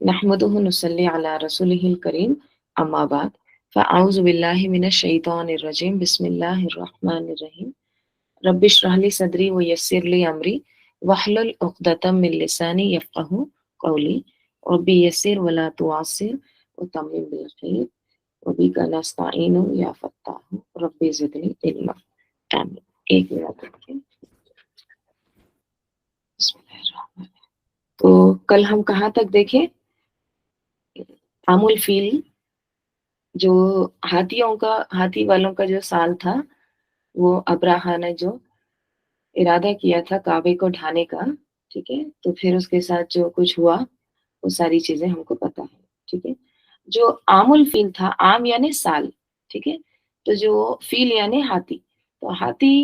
نحمده نصلي على رسوله الكريم أما بعد فأعوذ بالله من الشيطان الرجيم بسم الله الرحمن الرحيم رب اشرح لي صدري ويسر لي أمري واحلل عقدة من لساني يفقهوا قولي ربي يسر ولا تعسر وتمم بالخير وبك نستعين يا فتاح ربي زدني علما آمين. ایک منٹ رکھیں. بسم اللہ الرحمن الرحیم. تو کل ہم کہاں تک دیکھیں؟ عام الفیل جو ہاتھی والوں کا جو سال تھا، وہ ابراہا نے جو ارادہ کیا تھا کعبے کو ڈھانے کا، ٹھیک ہے، تو پھر اس کے ساتھ جو کچھ ہوا وہ ساری چیزیں ہم کو پتہ ہے، ٹھیک ہے. جو عام الفیل تھا، عام یعنی سال، ٹھیک ہے، تو جو فیل یعنی ہاتھی، تو ہاتھی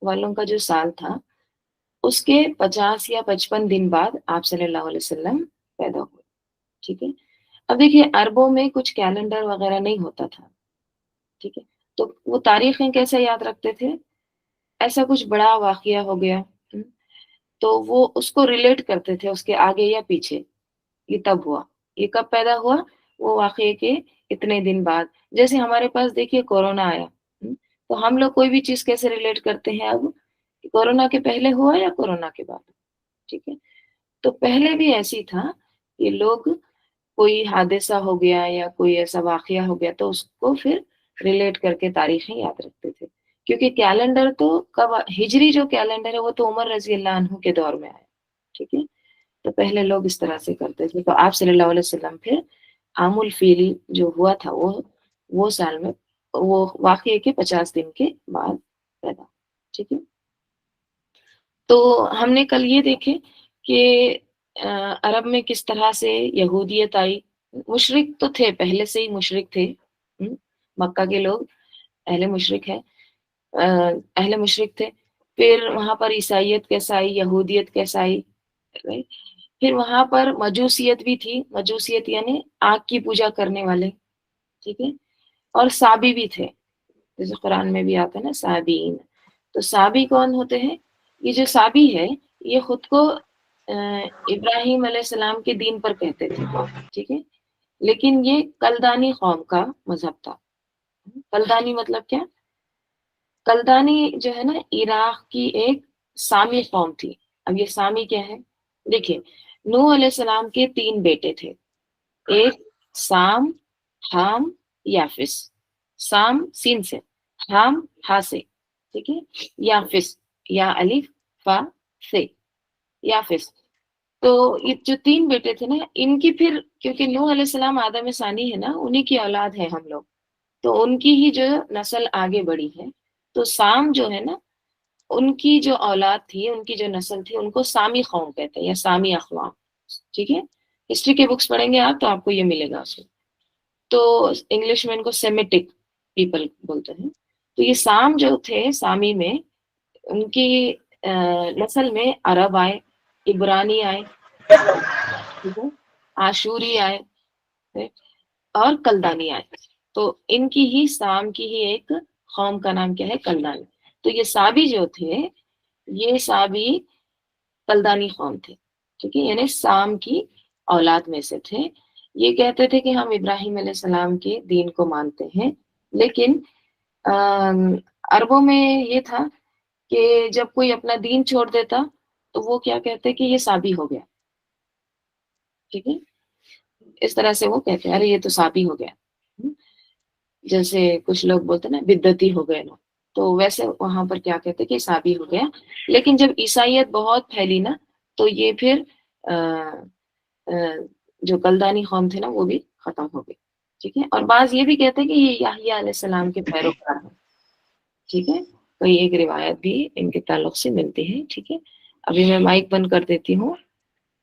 والوں کا جو سال تھا اس کے 50 یا 55 دن بعد آپ صلی اللہ علیہ وسلم پیدا ہوئے، ٹھیک ہے. اب دیکھیے عربوں میں کچھ کیلنڈر وغیرہ نہیں ہوتا تھا، ٹھیک ہے، تو وہ تاریخیں کیسے یاد رکھتے تھے؟ ایسا کچھ بڑا واقعہ ہو گیا تو وہ اس کو ریلیٹ کرتے تھے اس کے آگے یا پیچھے، یہ تب ہوا، یہ کب پیدا ہوا، وہ واقعے کے اتنے دن بعد. جیسے ہمارے پاس دیکھیے کورونا آیا، تو ہم لوگ کوئی بھی چیز کیسے ریلیٹ کرتے ہیں اب، کورونا کے پہلے ہوا یا کورونا کے بعد، ٹھیک ہے. تو پہلے بھی ایسی تھا کہ لوگ کوئی حادثہ ہو گیا یا کوئی ایسا واقعہ ہو گیا تو اس کو پھر ریلیٹ کر کے تاریخیں یاد رکھتے تھے، کیونکہ کیلنڈر تو کب ہجری جو کیلنڈر ہے وہ تو عمر رضی اللہ عنہ کے دور میں آیا، ٹھیک ہے. تو پہلے لوگ اس طرح سے کرتے تھے. تو آپ صلی اللہ علیہ وسلم پھر عام الفیل جو ہوا تھا وہ سال میں وہ واقعے کے 50 دن کے بعد پیدا، ٹھیک ہے. تو ہم نے کل یہ دیکھے کہ عرب میں کس طرح سے یہودیت آئی. مشرک تو تھے، پہلے سے ہی مشرک تھے، مکہ کے لوگ اہل مشرک تھے. پھر وہاں پر عیسائیت کیسا آئی، یہودیت کیسا آئی، پھر وہاں پر مجوسیت بھی تھی. مجوسیت یعنی آگ کی پوجا کرنے والے، ٹھیک ہے، اور صابی بھی تھے، جیسے قرآن میں بھی آتا ہے نا صابین. تو صابی کون ہوتے ہیں؟ یہ جو صابی ہے یہ خود کو ابراہیم علیہ السلام کے دین پر کہتے تھے، ٹھیک ہے، لیکن یہ کلدانی قوم کا مذہب تھا. کلدانی مطلب کیا؟ کلدانی جو ہے نا عراق کی ایک سامی قوم تھی. اب یہ سامی کیا ہے؟ دیکھیے نوح علیہ السلام کے 3 بیٹے تھے، ایک سام، حام، یافس. سام سین سے، حام ہا سے، ٹھیک ہے، یافس یا الف فا سے، یافس. تو یہ جو 3 بیٹے تھے نا ان کی پھر کیونکہ نوح علیہ السلام آدم ثانی ہے نا، انہی کی اولاد ہے ہم لوگ، تو ان کی ہی جو نسل آگے بڑھی ہے. تو سام جو ہے نا ان کی جو اولاد تھی، ان کی جو نسل تھی، ان کو سامی قوم کہتے ہیں یا سامی اقوام، ٹھیک ہے. ہسٹری کے بکس پڑھیں گے آپ تو آپ کو یہ ملے گا اس میں. تو انگلش میں ان کو سیمیٹک پیپل بولتے ہیں. تو یہ سام جو تھے سامی میں ان کی نسل میں عرب آئے، عبرانی آئے، ٹھیک ہے، آشوری آئے اور کلدانی آئے. تو ان کی ہی سام کی ہی ایک قوم کا نام کیا ہے؟ کلدانی. تو یہ صابی جو تھے یہ صابی کلدانی قوم تھے، ٹھیک ہے، یعنی سام کی اولاد میں سے تھے. یہ کہتے تھے کہ ہم ابراہیم علیہ السلام کے دین کو مانتے ہیں، لیکن عربوں میں یہ تھا کہ جب کوئی اپنا دین چھوڑ دیتا تو وہ کیا کہتے کہ یہ صابی ہو گیا، ٹھیک ہے، اس طرح سے وہ کہتے ہیں ارے یہ تو صابی ہو گیا. جیسے کچھ لوگ بولتے ہیں نا بدعتی ہو گئے نا، تو ویسے وہاں پر کیا کہتے کہ صابی ہو گیا. لیکن جب عیسائیت بہت پھیلی نا تو یہ پھر جو کلدانی قوم تھے نا وہ بھی ختم ہو گئی، ٹھیک ہے. اور بعض یہ بھی کہتے ہیں کہ یہ یحییٰ علیہ السلام کے پیروکار ہیں، ٹھیک ہے. کوئی ایک روایت بھی ان کے تعلق سے ملتی ہے، ٹھیک ہے. ابھی میں مائک بند کر دیتی ہوں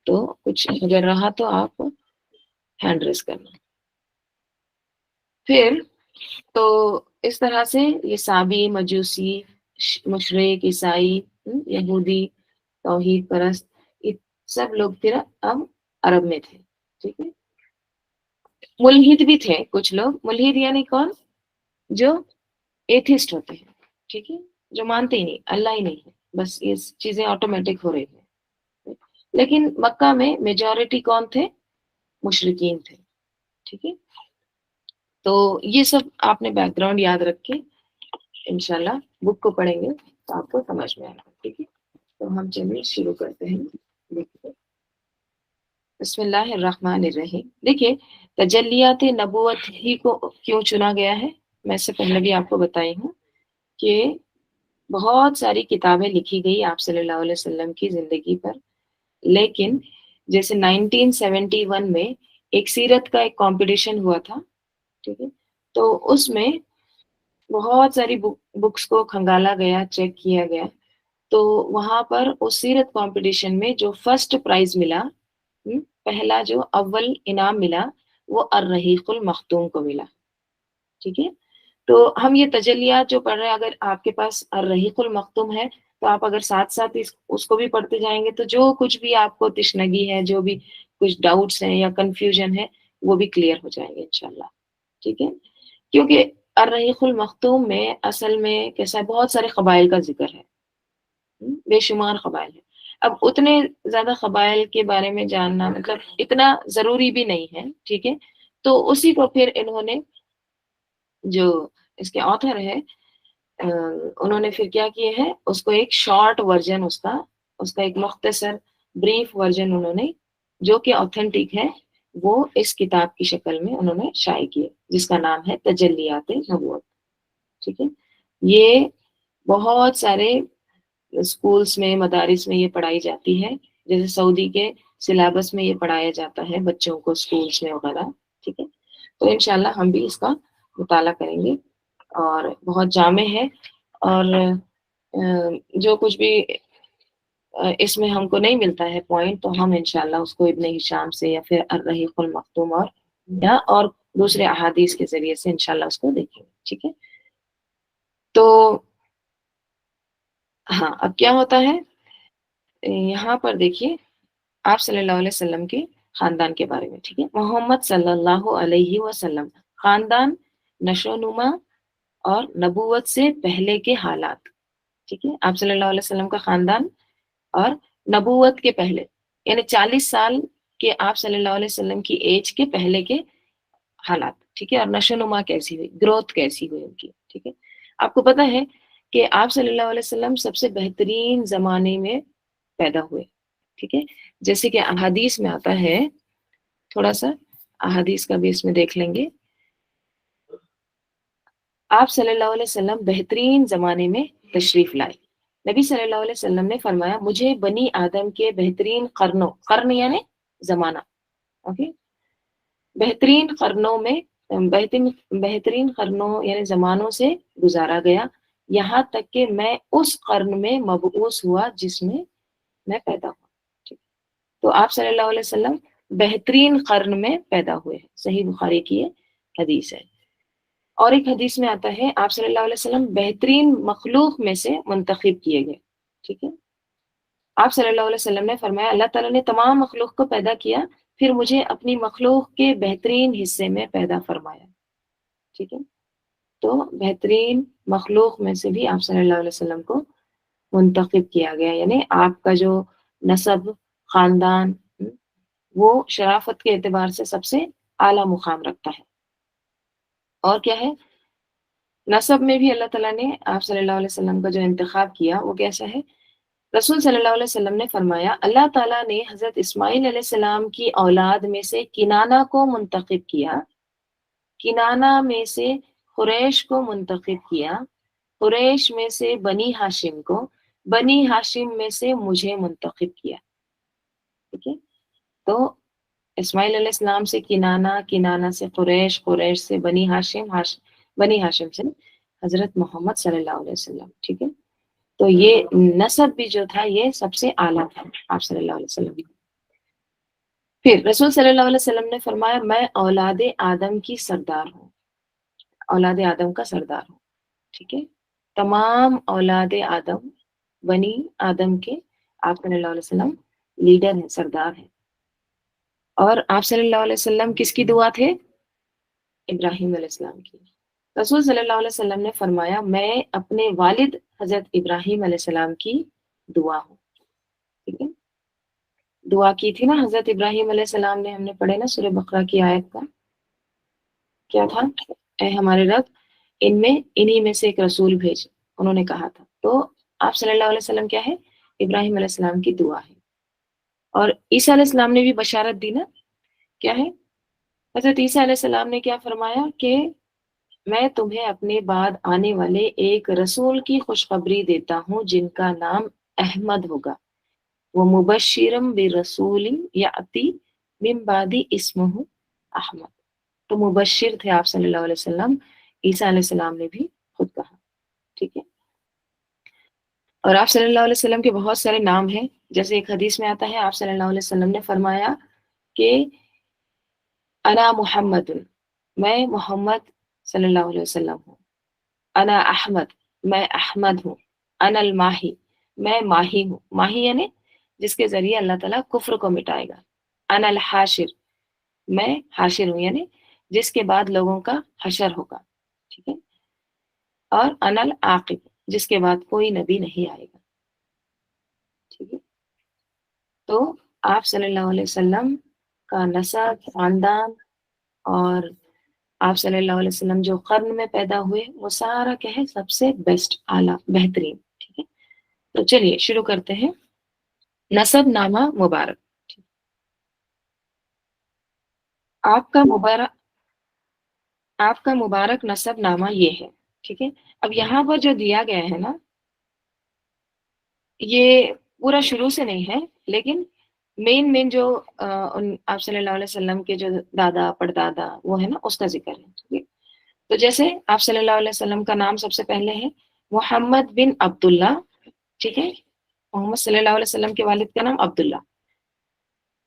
تو کچھ اگر رہا تو آپ ہینڈ ریز کرنا. پھر تو اس طرح سے یہ صابی، مجوسی، مشرک، عیسائی، یہودی، توحید پرست، یہ سب لوگ پھر اب عرب میں تھے، ٹھیک ہے. ملحد بھی تھے کچھ لوگ. ملحد یعنی کون؟ جو ایتھسٹ ہوتے ہیں، ٹھیک ہے، جو مانتے ہی نہیں، اللہ ہی نہیں ہے، بس یہ چیزیں آٹومیٹک ہو رہی ہیں. لیکن مکہ میں میجورٹی کون تھے؟ مشرکین تھے، ٹھیک ہے. تو یہ سب آپ نے بیک گراؤنڈ یاد رکھ کے انشاءاللہ بک کو پڑھیں گے تو آپ کو سمجھ میں آئے گا، ٹھیک ہے. تو ہم چلیے شروع کرتے ہیں. دیکھیے بسم اللہ الرحمن الرحیم. دیکھیے تجلیات نبوت ہی کو کیوں چنا گیا ہے، میں اس سے پہلے بھی آپ کو بتائی ہوں کہ بہت ساری کتابیں لکھی گئی آپ صلی اللہ علیہ وسلم کی زندگی پر، لیکن جیسے 1971 میں ایک سیرت کا ایک کمپٹیشن ہوا تھا، ٹھیک ہے. تو اس میں بہت ساری بکس کو کھنگالا گیا، چیک کیا گیا. تو وہاں پر اس سیرت کمپٹیشن میں جو فرسٹ پرائز ملا، پہلا جو اول انعام ملا وہ الرحیق المختوم کو ملا، ٹھیک ہے. تو ہم یہ تجلیات جو پڑھ رہے ہیں، اگر آپ کے پاس الرحیق المختوم ہے تو آپ اگر ساتھ ساتھ اس کو بھی پڑھتے جائیں گے تو جو کچھ بھی آپ کو تشنگی ہے، جو بھی کچھ ڈاؤٹس ہیں یا کنفیوژن ہے، وہ بھی کلیئر ہو جائیں گے انشاءاللہ، ٹھیک ہے. کیونکہ الرحیق المختوم میں اصل میں کیسا ہے، بہت سارے قبائل کا ذکر ہے، بے شمار قبائل ہیں. اب اتنے زیادہ قبائل کے بارے میں جاننا مطلب اتنا ضروری بھی نہیں ہے، ٹھیک ہے. تو اسی کو پھر انہوں نے، جو اس کے آتھر ہے، انہوں نے پھر کیا کیے ہیں، اس کو ایک شارٹ ورژن، اس کا ایک مختصر بریف ورژن انہوں نے، جو کہ آتھینٹک ہے، وہ اس کتاب کی شکل میں انہوں نے شائع کیے، جس کا نام ہے تجلیات نبوت، ٹھیک ہے. یہ بہت سارے اسکولس میں، مدارس میں یہ پڑھائی جاتی ہے، جیسے سعودی کے سلیبس میں یہ پڑھایا جاتا ہے بچوں کو اسکولس میں وغیرہ، ٹھیک ہے. تو انشاءاللہ ہم بھی اس کا مطالعہ کریں گے، اور بہت جامع ہے. اور جو کچھ بھی اس میں ہم کو نہیں ملتا ہے پوائنٹ، تو ہم انشاءاللہ اس کو ابن ہشام سے یا پھر الرحیق المختوم اور دوسرے احادیث کے ذریعے سے انشاءاللہ اس کو دیکھیں گے، ٹھیک ہے. تو ہاں، اب کیا ہوتا ہے یہاں پر دیکھیے آپ صلی اللہ علیہ وسلم کے خاندان کے بارے میں، ٹھیک ہے. محمد صلی اللہ علیہ وسلم خاندان، نشو و نما اور نبوت سے پہلے کے حالات، ٹھیک ہے. آپ صلی اللہ علیہ وسلم کا خاندان اور نبوت کے پہلے، یعنی 40 سال کے آپ صلی اللہ علیہ وسلم کی ایج کے پہلے کے حالات، ٹھیک ہے. اور نشو و نما کیسی ہوئی، گروتھ کیسی ہوئی ان کی، ٹھیک ہے. آپ کو پتا ہے کہ آپ صلی اللہ علیہ وسلم سب سے بہترین زمانے میں پیدا ہوئے، ٹھیک ہے. جیسے کہ احادیث میں آتا ہے، تھوڑا سا احادیث کا بھی اس میں دیکھ لیں گے. آپ صلی اللہ علیہ وسلم بہترین زمانے میں تشریف لائے. نبی صلی اللہ علیہ وسلم نے فرمایا، مجھے بنی آدم کے بہترین قرن یعنی زمانہ، اوکے، بہترین قرنوں میں، بہترین قرنوں یعنی زمانوں سے گزارا گیا، یہاں تک کہ میں اس قرن میں مبعوث ہوا جس میں میں پیدا ہوا. تو آپ صلی اللہ علیہ وسلم بہترین قرن میں پیدا ہوئے ہیں، صحیح بخاری کی یہ حدیث ہے. اور ایک حدیث میں آتا ہے آپ صلی اللہ علیہ وسلم بہترین مخلوق میں سے منتخب کیے گئے، ٹھیک ہے. آپ صلی اللہ علیہ وسلم نے فرمایا، اللہ تعالیٰ نے تمام مخلوق کو پیدا کیا، پھر مجھے اپنی مخلوق کے بہترین حصے میں پیدا فرمایا، ٹھیک ہے. تو بہترین مخلوق میں سے بھی آپ صلی اللہ علیہ وسلم کو منتخب کیا گیا، یعنی آپ کا جو نسب، خاندان، وہ شرافت کے اعتبار سے سب سے اعلیٰ مقام رکھتا ہے. اور کیا ہے، نسب میں بھی اللہ تعالیٰ نے آپ صلی اللہ علیہ وسلم کا جو انتخاب کیا وہ کیسا ہے. رسول صلی اللہ علیہ وسلم نے فرمایا، اللہ تعالیٰ نے حضرت اسماعیل علیہ السلام کی اولاد میں سے کنانہ کو منتخب کیا، کنانہ میں سے قریش کو منتخب کیا، قریش میں سے بنی ہاشم کو، بنی ہاشم میں سے مجھے منتخب کیا، ٹھیک ہے. تو اسماعیل علیہ السلام سے کنانہ، کنانہ سے قریش، قریش سے بنی ہاشم، بنی ہاشم سے حضرت محمد صلی اللہ علیہ وسلم، ٹھیک ہے. تو یہ نسب بھی جو تھا یہ سب سے اعلیٰ تھا آپ صلی اللہ علیہ وسلم. پھر رسول صلی اللہ علیہ وسلم نے فرمایا، میں اولاد آدم کی سردار ہوں، اولاد آدم کا سردار ہوں، ٹھیک ہے. تمام اولاد آدم، بنی آدم کے آپ صلی اللہ علیہ وسلم لیڈر ہیں، سردار ہیں. اور آپ صلی اللہ علیہ وسلم کس کی دعا تھے؟ ابراہیم علیہ السلام کی. رسول صلی اللہ علیہ وسلم نے فرمایا، میں اپنے والد حضرت ابراہیم علیہ السلام کی دعا ہوں، ٹھیک ہے. دعا کی تھی نا حضرت ابراہیم علیہ السلام نے، ہم نے پڑھے نا سورہ بقرہ کی آیت کا، کیا تھا؟ اے ہمارے رب ان میں انہی میں سے ایک رسول بھیج، انہوں نے کہا تھا. تو آپ صلی اللہ علیہ وسلم کیا ہے؟ ابراہیم علیہ السلام کی دعا ہے. اور عیسیٰ علیہ السلام نے بھی بشارت دی نا، کیا ہے؟ حضرت عیسیٰ علیہ السلام نے کیا فرمایا کہ میں تمہیں اپنے بعد آنے والے ایک رسول کی خوشخبری دیتا ہوں جن کا نام احمد ہوگا، وہ مبشرم برسول یاتی من بعدی اسمہ احمد. تو مبشر تھے آپ صلی اللہ علیہ وسلم، عیسیٰ علیہ السلام نے بھی خود کہا. ٹھیک ہے. اور آپ صلی اللہ علیہ وسلم کے بہت سارے نام ہیں، جیسے ایک حدیث میں آتا ہے آپ صلی اللہ علیہ وسلم نے فرمایا کہ انا محمد، میں محمد صلی اللہ علیہ وسلم ہوں. انا احمد، میں احمد ہوں. انا الماہی، میں ماہی ہوں. ماہی یعنی جس کے ذریعے اللہ تعالیٰ کفر کو مٹائے گا. انا الحاشر، میں حاشر ہوں یعنی جس کے بعد لوگوں کا حشر ہوگا. ٹھیک ہے. اور انا العاقب، جس کے بعد کوئی نبی نہیں آئے گا. ٹھیک ہے. تو آپ صلی اللہ علیہ وسلم کا نسب، خاندان، اور آپ صلی اللہ علیہ وسلم جو قرن میں پیدا ہوئے وہ سارا کیا ہے؟ سب سے بیسٹ، اعلیٰ، بہترین. ٹھیک ہے. تو چلیے شروع کرتے ہیں. نسب نامہ مبارک. آپ کا مبارک آپ کا مبارک نسب نامہ یہ ہے. ٹھیک ہے. اب یہاں پر جو دیا گیا ہے نا، یہ پورا شروع سے نہیں ہے، لیکن مین جو آپ صلی اللہ علیہ وسلم کے جو دادا پڑدادا وہ ہے نا، اس کا ذکر ہے. ٹھیک ہے. تو جیسے آپ صلی اللہ علیہ وسلم کا نام سب سے پہلے ہے محمد بن عبداللہ. ٹھیک ہے. محمد صلی اللہ علیہ وسلم کے والد کا نام عبداللہ،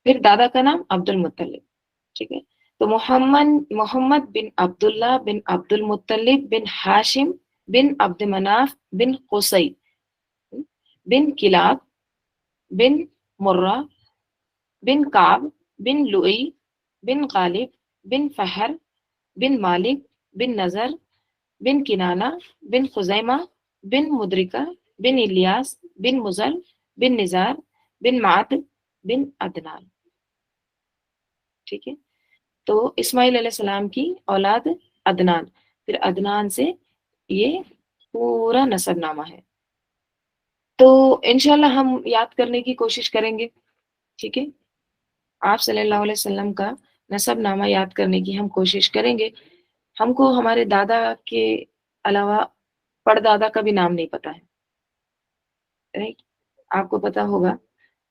پھر دادا کا نام عبد المطلب. ٹھیک ہے. تو محمد بن عبداللہ بن عبد المطلب بن ہاشم بن عبد مناف بن قصی بن کلاب بن مرہ بن کعب بن لؤی بن غالب بن فہر بن مالک بن نظر بن کنانہ بن خزیمہ بن مدرکہ بن الیاس بن مزر بن نزار بن معد بن عدنان. ٹھیک ہے. تو اسماعیل علیہ السلام کی اولاد عدنان، پھر عدنان سے یہ پورا نسب نامہ ہے. تو انشاءاللہ ہم یاد کرنے کی کوشش کریں گے. ٹھیک ہے. آپ صلی اللہ علیہ وسلم کا نسب نامہ یاد کرنے کی ہم کوشش کریں گے. ہم کو ہمارے دادا کے علاوہ پڑدادا کا بھی نام نہیں پتا ہے. Right؟ آپ کو پتا ہوگا،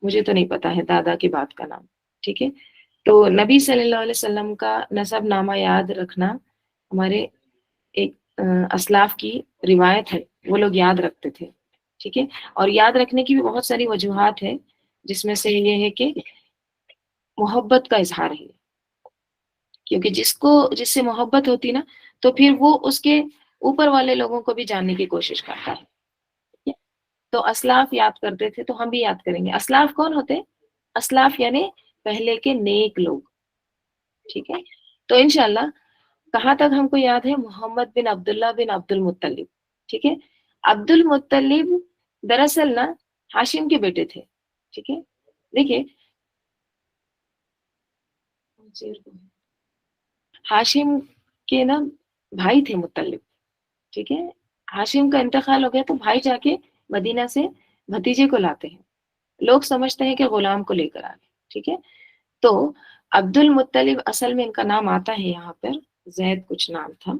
مجھے تو نہیں پتا ہے دادا کے بعد کا نام. ٹھیک ہے. تو نبی صلی اللہ علیہ وسلم کا نسب نامہ یاد رکھنا ہمارے ایک اسلاف کی روایت ہے، وہ لوگ یاد رکھتے تھے. ٹھیک ہے. اور یاد رکھنے کی بھی بہت ساری وجوہات ہے، جس میں سے یہ ہے کہ محبت کا اظہار ہے. کیونکہ جس سے محبت ہوتی نا، تو پھر وہ اس کے اوپر والے لوگوں کو بھی جاننے کی کوشش کرتا ہے. تو اسلاف یاد کرتے تھے، تو ہم بھی یاد کریں گے. اسلاف کون ہوتے؟ اسلاف یعنی پہلے کے نیک لوگ. ٹھیک ہے. تو انشاءاللہ کہاں تک ہم کو یاد ہے؟ محمد بن عبداللہ بن عبد المطلب. ٹھیک ہے. عبد المطلب دراصل نا ہاشم کے بیٹے تھے. ٹھیک ہے. دیکھیے ہاشم کے نا بھائی تھے مطلب. ٹھیک ہے. ہاشم کا انتقال ہو گیا تو بھائی جا کے مدینہ سے بھتیجے کو لاتے ہیں. لوگ سمجھتے ہیں کہ غلام کو لے کر آ گئے. ٹھیک ہے. تو عبد المطلب اصل میں ان کا نام آتا ہے یہاں پر زید کچھ نام تھا.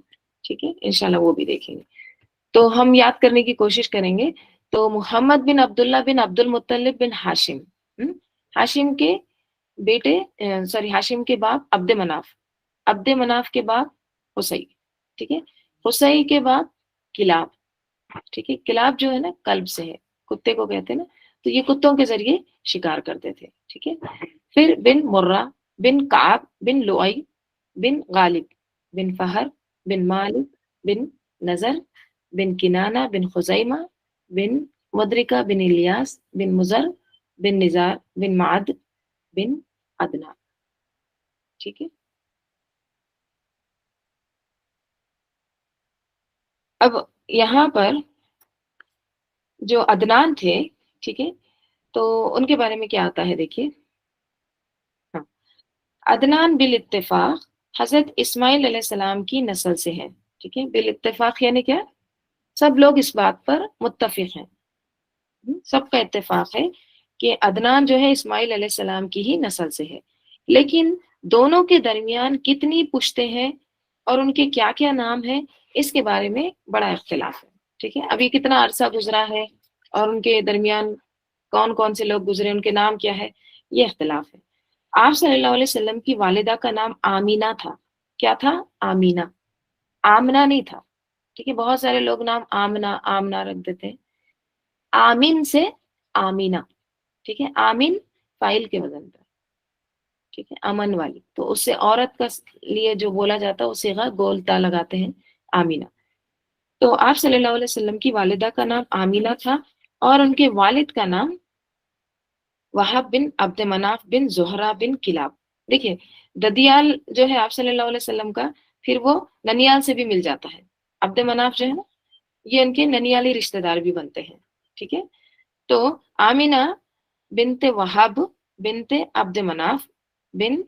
ٹھیک ہے. انشاءاللہ وہ بھی دیکھیں گے. تو ہم یاد کرنے کی کوشش کریں گے. تو محمد بن عبداللہ بن عبد المطلب بن ہاشم، ہاشم کے بیٹے، ہاشم کے باپ عبد مناف، عبد مناف کے باپ قصی. ٹھیک ہے. قصی کے باپ کلاب. ٹھیک ہے. کلاب جو ہے نا کلب سے ہے، کتے کو کہتے ہیں نا، تو یہ کتوں کے ذریعے شکار کرتے تھے. ٹھیک ہے. پھر بن مرہ بن کعب بن لؤی بن غالب بن فہر بن مالک بن نظر بن کنانہ بن خزیمہ بن مدرکہ بن الیاس بن مزر بن نزار بن معد بن عدنان. ٹھیک ہے. اب یہاں پر جو عدنان تھے، ٹھیک ہے، تو ان کے بارے میں کیا آتا ہے دیکھیے. عدنان بالاتفاق حضرت اسماعیل علیہ السلام کی نسل سے ہے. ٹھیک ہے, بالاتفاق یعنی کیا, سب لوگ اس بات پر متفق ہیں, سب کا اتفاق ہے کہ عدنان جو ہے اسماعیل علیہ السلام کی ہی نسل سے ہے. لیکن دونوں کے درمیان کتنی پشتیں ہیں اور ان کے کیا کیا نام ہیں, اس کے بارے میں بڑا اختلاف ہے. ٹھیک ہے, ابھی کتنا عرصہ گزرا ہے اور ان کے درمیان کون کون سے لوگ گزرے, ان کے نام کیا ہے, یہ اختلاف ہے. آپ صلی اللہ علیہ وسلم کی والدہ کا نام آمینہ تھا. کیا تھا؟ آمینہ, آمنہ نہیں تھا. ٹھیک ہے, بہت سارے لوگ نام آمنہ آمنہ رکھ دیتے ہیں. آمین سے آمینہ. ٹھیک ہے, آمین فائل کے وزن پر. ٹھیک ہے, امن والی, تو اس سے عورت کا لیے جو بولا جاتا ہے اس صیغہ گول تا لگاتے ہیں, آمینہ. تو آپ صلی اللہ علیہ وسلم کی والدہ کا نام آمینہ تھا اور ان کے والد کا نام وہب بن عبد مناف بن زہرہ بن کلاب. دیکھیے, ددیال جو ہے آپ صلی اللہ علیہ وسلم کا, پھر وہ ننیال سے بھی مل جاتا ہے. عبد مناف جو ہے نا, یہ ان کے ننیالی رشتہ دار بھی بنتے ہیں. ٹھیک ہے, تو آمینہ بنت وہب بنت عبد مناف بن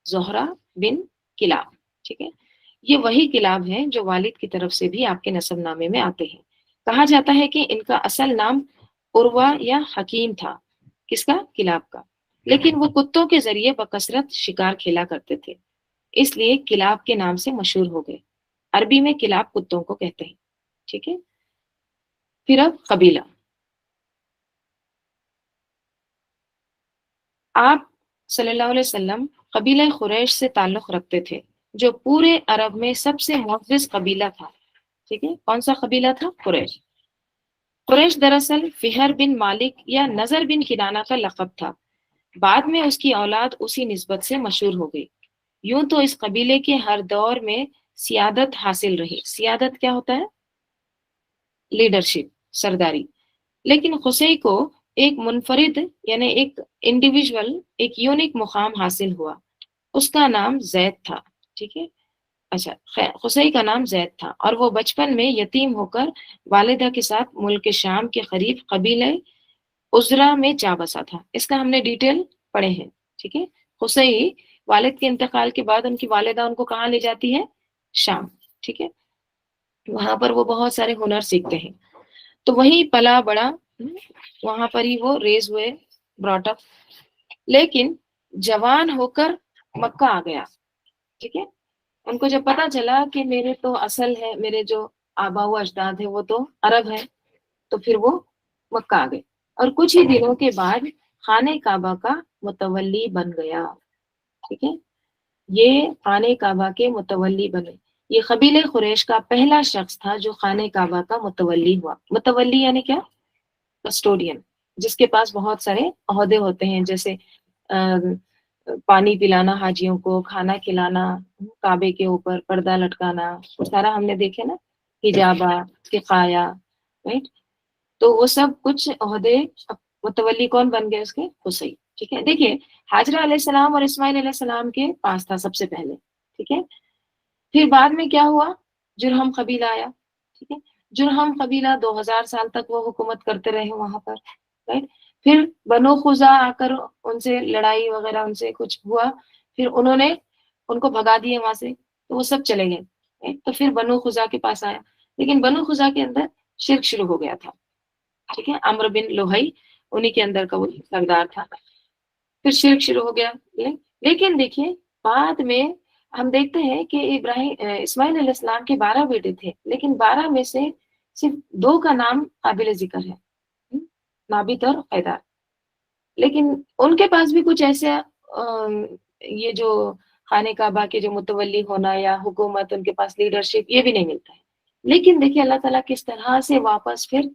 زہرہ بن کلاب. ٹھیک ہے, یہ وہی کلاب ہیں جو والد کی طرف سے بھی آپ کے نسب نامے میں آتے ہیں. کہا جاتا ہے کہ ان کا اصل نام عروہ یا حکیم تھا. کس کا؟ کلاب کا. لیکن وہ کتوں کے ذریعے بکثرت شکار کھیلا کرتے تھے, اس لیے کلاب کے نام سے مشہور ہو گئے. عربی میں کلاب کتوں کو کہتے ہیں. ٹھیک ہے, پھر اب قبیلہ. آپ صلی اللہ علیہ وسلم قبیلہ قریش سے تعلق رکھتے تھے, جو پورے عرب میں سب سے معزز قبیلہ تھا. ٹھیک ہے, کون سا قبیلہ تھا؟ قریش. قریش دراصل فہر بن مالک یا نظر بن کنانہ کا لقب تھا. بعد میں اس کی اولاد اسی نسبت سے مشہور ہو گئی. یوں تو اس قبیلے کے ہر دور میں سیادت حاصل رہی. سیادت کیا ہوتا ہے؟ لیڈرشپ, سرداری. لیکن قصی کو ایک منفرد یعنی ایک انڈیویجول, ایک یونیک مقام حاصل ہوا. اس کا نام زید تھا. ٹھیک ہے, اچھا خیر, قصی کا نام زید تھا اور وہ بچپن میں یتیم ہو کر والدہ کے ساتھ ملک شام کے قریب قبیلہ عزرا میں جا بسا تھا. اس کا ہم نے ڈیٹیل پڑھے ہیں. ٹھیک ہے, قصی والد کے انتقال کے بعد ان کی والدہ ان کو کہاں لے جاتی ہے؟ شام. ٹھیک ہے, وہاں پر وہ بہت سارے ہنر سیکھتے ہیں. تو وہیں پلا بڑا, وہاں پر ہی وہ ریز ہوئے, براٹ اپ. لیکن جوان ہو کر مکہ آ گیا. ٹھیک ہے, ان کو جب پتا چلا کہ میرے تو اصل ہے, میرے جو آبا و اجداد ہے وہ تو عرب ہے, تو پھر وہ مکہ آ گئے اور کچھ ہی دنوں کے بعد خانہ کعبہ کا متولی بن گیا. ٹھیک ہے, یہ خانہ کعبہ کے متولی بنے. یہ قبیلہ قریش کا پہلا شخص تھا جو خانہ کعبہ کا متولی ہوا. متولی یعنی کیا؟ کسٹوڈین, جس کے پاس بہت سارے عہدے ہوتے ہیں, جیسے پانی پلانا حاجیوں کو, کھانا کھلانا, کعبے کے اوپر پردہ لٹکانا, سارا ہم نے دیکھے نا, حجابہ, سقایا, رائٹ. تو وہ سب کچھ عہدے متولی کون بن گئے؟ اس کے قصی. ٹھیک ہے, دیکھیے ہاجرہ علیہ السلام اور اسماعیل علیہ السلام کے پاس تھا سب سے پہلے. ٹھیک ہے, پھر بعد میں کیا ہوا؟ جرہم قبیلہ آیا. ٹھیک ہے, جرہم قبیلہ 2000 سال تک وہ حکومت کرتے رہے وہاں پر, رائٹ. پھر بنو خزا آ کر ان سے لڑائی وغیرہ, ان سے کچھ ہوا, پھر انہوں نے ان کو بھگا دیے وہاں سے, تو وہ سب چلے گئے. تو پھر بنو خزا کے پاس آیا, لیکن بنو خزا کے اندر شرک شروع ہو گیا تھا. ٹھیک ہے, عمرو بن لوہی انہی کے اندر کا وہ سردار تھا. پھر شرک شروع ہو گیا. لیکن دیکھیے بعد میں ہم دیکھتے ہیں کہ اسماعیل علیہ السلام کے 12 بیٹے تھے, لیکن 12 میں سے صرف 2 کا نام قابل ذکر ہے, نابت اور قیدار. لیکن ان کے پاس بھی کچھ ایسا یہ جو خانہ کعبہ کے جو متولی ہونا یا حکومت, ان کے پاس لیڈرشپ, یہ بھی نہیں ملتا ہے. لیکن دیکھیے اللہ تعالیٰ کس طرح سے واپس پھر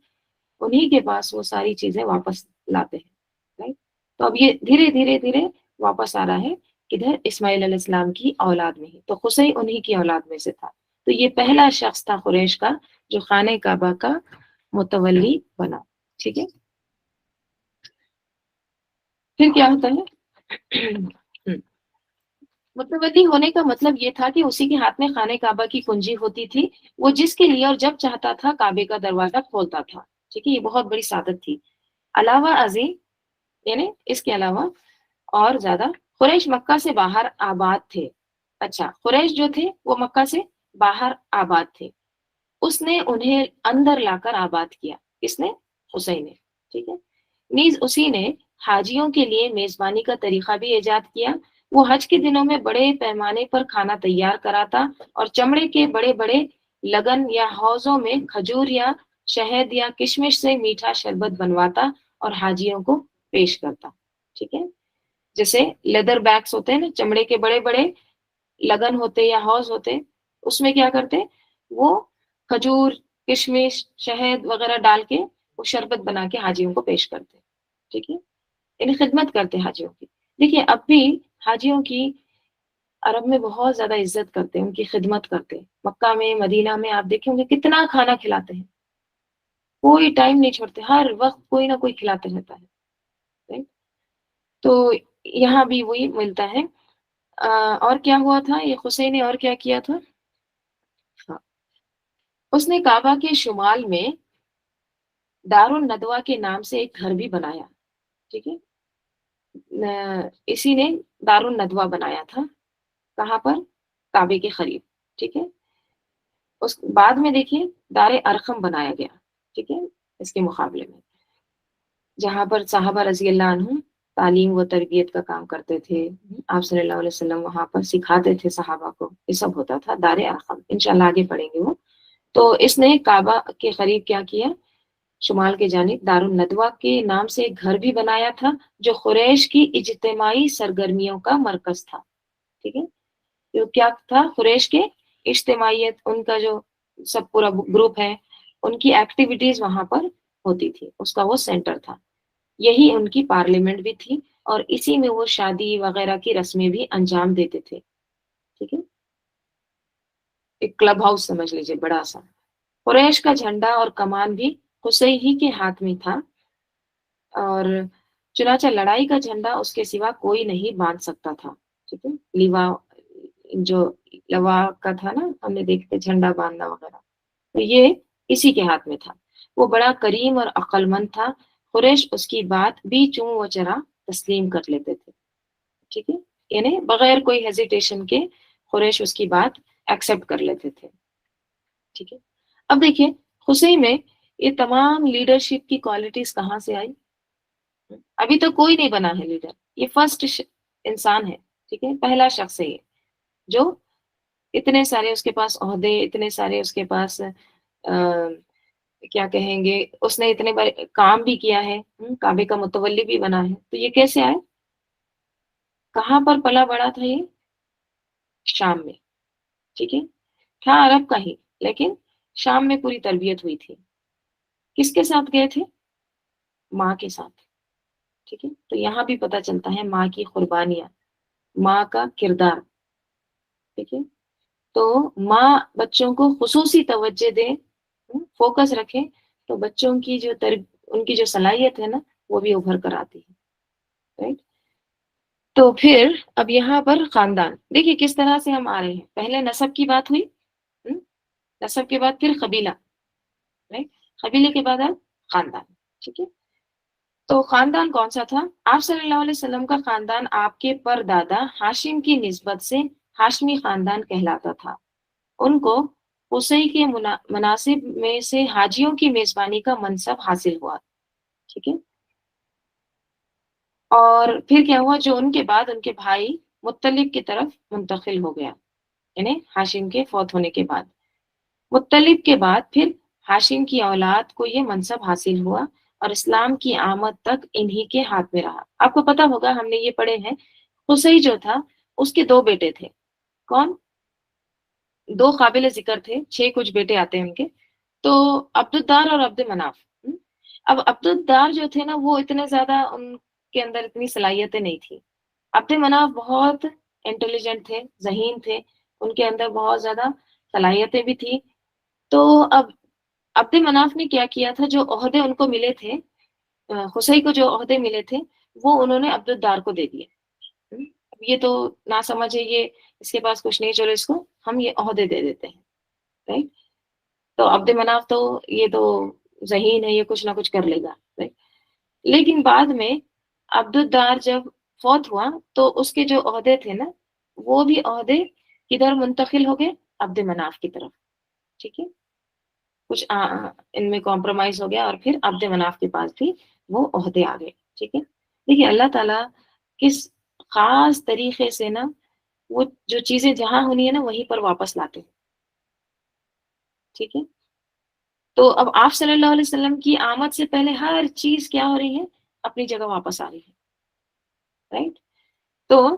انہی کے پاس وہ ساری چیزیں واپس لاتے ہیں. تو اب یہ دھیرے دھیرے دھیرے واپس آ رہا ہے ادھر اسماعیل علیہ السلام کی اولاد میں ہی. تو قصی انہی کی اولاد میں سے تھا. تو یہ پہلا شخص تھا قریش کا جو خانہ کعبہ کا متولی بنا. ٹھیک ہے, پھر کیا ہوتا ہے؟ متولی ہونے کا مطلب یہ تھا کہ اسی کے ہاتھ میں خانہ کعبہ کی کنجی ہوتی تھی. وہ جس کے لیے اور جب چاہتا تھا کعبے کا دروازہ کھولتا تھا. ٹھیک ہے, یہ بہت بڑی سعادت تھی. علاوہ ازیں یعنی اس کے علاوہ اور زیادہ قریش مکہ سے باہر آباد تھے. اچھا قریش جو تھے وہ مکہ سے باہر آباد تھے. اس نے انہیں اندر لا کر آباد کیا. کس نے؟ حسین نے. ٹھیک ہے. نیز اسی نے حاجیوں کے لیے میزبانی کا طریقہ بھی ایجاد کیا. وہ حج کے دنوں میں بڑے پیمانے پر کھانا تیار کراتا اور چمڑے کے بڑے بڑے لگن یا حوضوں میں کھجور یا شہد یا کشمش سے میٹھا شربت بنواتا اور حاجیوں کو پیش کرتا. ٹھیک ہے. جیسے لیدر بیگس ہوتے ہیں نا، چمڑے کے بڑے بڑے لگن ہوتے یا حوض ہوتے، اس میں کیا کرتے، وہ کھجور، کشمش، شہد وغیرہ ڈال کے وہ شربت بنا کے حاجیوں کو پیش کرتے. ٹھیک ہے. یعنی خدمت کرتے حاجیوں کی. دیکھیے اب بھی حاجیوں کی عرب میں بہت زیادہ عزت کرتے ہیں، ان کی خدمت کرتے ہیں. مکہ میں، مدینہ میں آپ دیکھیں گے کتنا کھانا کھلاتے ہیں، کوئی ٹائم نہیں چھوڑتے، ہر وقت کوئی نہ کوئی کھلاتے رہتا ہے. Right؟ تو یہاں بھی وہی ملتا ہے. اور کیا ہوا تھا یہ حسین نے اور کیا کیا تھا؟ ہاں. اس نے کعبہ کے شمال میں دار الندوہ کے نام سے ایک گھر بھی بنایا. ٹھیک ہے. اسی نے دار الندوہ بنایا تھا. کہاں پر؟ کعبے کے قریب. ٹھیک ہے. اس بعد میں دیکھیے دار ارقم بنایا گیا. ٹھیک ہے. اس کے مقابلے میں جہاں پر صحابہ رضی اللہ عنہ تعلیم و تربیت کا کام کرتے تھے، آپ صلی اللہ علیہ وسلم وہاں پر سکھاتے تھے صحابہ کو، یہ سب ہوتا تھا دار ارقم. انشاءاللہ آگے پڑھیں گے وہ. تو اس نے کعبہ کے قریب کیا کیا؟ شمال کے جانب دار الندوہ کے نام سے ایک گھر بھی بنایا تھا جو قریش کی اجتماعی سرگرمیوں کا مرکز تھا. ٹھیک ہے. تو کیا تھا؟ قریش کے اجتماعیت، ان کا جو سب پورا گروپ ہے، ان کی ایکٹیویٹیز وہاں پر ہوتی تھی، اس کا وہ سینٹر تھا. یہی ان کی پارلیمنٹ بھی تھی اور اسی میں وہ شادی وغیرہ کی رسمیں بھی انجام دیتے تھے. ٹھیک ہے. ایک کلب ہاؤس سمجھ لیجیے بڑا سا. قریش کا جھنڈا اور کمان بھی حسین ہی کے ہاتھ میں تھا، اور چنانچہ لڑائی کا جھنڈا اس کے سوا کوئی نہیں باندھ سکتا تھا. ٹھیک ہے. لیوا، جو لوا کا تھا نا، ہم نے دیکھتے جھنڈا باندھنا وغیرہ، تو یہ اسی کے ہاتھ میں تھا. وہ بڑا کریم اور عقل مند تھا. قریش اس کی بات بھی چوں و چرا تسلیم کر لیتے تھے. ٹھیک ہے. یعنی بغیر کوئی ہیزیٹیشن کے قریش اس کی بات ایکسپٹ کر لیتے تھے. ٹھیک ہے. اب دیکھیں حسین میں یہ تمام لیڈرشپ کی کوالٹیز کہاں سے آئی؟ ابھی تو کوئی نہیں بنا ہے لیڈر، یہ فرسٹ انسان ہے. ٹھیک ہے. پہلا شخص ہے یہ جو اتنے سارے اس کے پاس عہدے، اتنے سارے اس کے پاس کیا کہیں گے، اس نے اتنے بڑے کام بھی کیا ہے، کعبے کا متولی بھی بنا ہے. تو یہ کیسے آئے؟ کہاں پر پلا بڑا تھا یہ؟ شام میں. ٹھیک ہے. تھا عرب کا ہی، لیکن شام میں پوری تربیت ہوئی تھی. کس کے ساتھ گئے تھے؟ ماں کے ساتھ. ٹھیک ہے. تو یہاں بھی پتہ چلتا ہے ماں کی قربانیاں، ماں کا کردار. ٹھیک ہے. تو ماں بچوں کو خصوصی توجہ دے، فوکس رکھے، تو بچوں کی جو ان کی جو صلاحیت ہے نا وہ بھی ابھر کر آتی ہے. رائٹ. تو پھر اب یہاں پر خاندان دیکھیے کس طرح سے ہم آ رہے ہیں. پہلے نسب کی بات ہوئی، نسب کے بعد پھر قبیلہ، رائٹ، قبیلے کے بعد اب خاندان. ٹھیک ہے. تو خاندان کون سا تھا؟ آپ صلی اللہ علیہ وسلم کا خاندان آپ کے پردادا ہاشم کی نسبت سے ہاشمی خاندان کہلاتا تھا. ان کو حسین کے مناسب میں سے حاجیوں کی میزبانی کا منصب حاصل ہوا. ٹھیک ہے. اور پھر کیا ہوا، جو ان کے بعد ان کے بھائی مطلب کی طرف منتقل ہو گیا، یعنی ہاشم کے فوت ہونے کے بعد. مطلب کے بعد پھر ہاشم کی اولاد کو یہ منصب حاصل ہوا اور اسلام کی آمد تک انہی کے ہاتھ میں رہا. آپ کو پتا ہوگا ہم نے یہ پڑھے ہیں، حسین جو تھا اس کے دو بیٹے تھے. کون؟ دو قابل ذکر تھے، 6 کچھ بیٹے آتے ہیں ان کے. تو عبد الدار اور عبد مناف. اب عبد الدار جو تھے نا وہ اتنے زیادہ ان کے اندر اتنی صلاحیتیں نہیں تھی. عبد مناف بہت انٹیلیجنٹ تھے، ذہین تھے، ان کے اندر بہت زیادہ صلاحیتیں بھی تھی. تو اب عبد مناف نے کیا کیا تھا، جو عہدے ان کو ملے تھے، حسین کو جو عہدے ملے تھے وہ انہوں نے عبد الدار کو دے دیے. اب یہ تو نہ سمجھے، یہ اس کے پاس کچھ نہیں، چلو اس کو ہم یہ عہدے دے دیتے ہیں. رائٹ. تو عبد مناف تو یہ تو ذہین ہے، یہ کچھ نہ کچھ کر لے گا. رائٹ. لیکن بعد میں عبد الدار جب فوت ہوا تو اس کے جو عہدے تھے نا وہ بھی عہدے کدھر منتقل ہو گئے؟ عبد مناف کی طرف، ٹھیک ہے، کچھ ان میں کمپرومائز ہو گیا اور پھر عبد مناف کے پاس بھی وہ عہدے آ گئے، ٹھیک ہے۔ دیکھیے اللہ تعالیٰ کس خاص طریقے سے نا وہ جو چیزیں جہاں ہونی ہے نا وہیں پر واپس لاتے ہیں، ٹھیک ہے۔ تو اب آپ صلی اللہ علیہ وسلم کی آمد سے پہلے ہر چیز کیا ہو رہی ہے؟ اپنی جگہ واپس آ رہی ہے، رائٹ۔ تو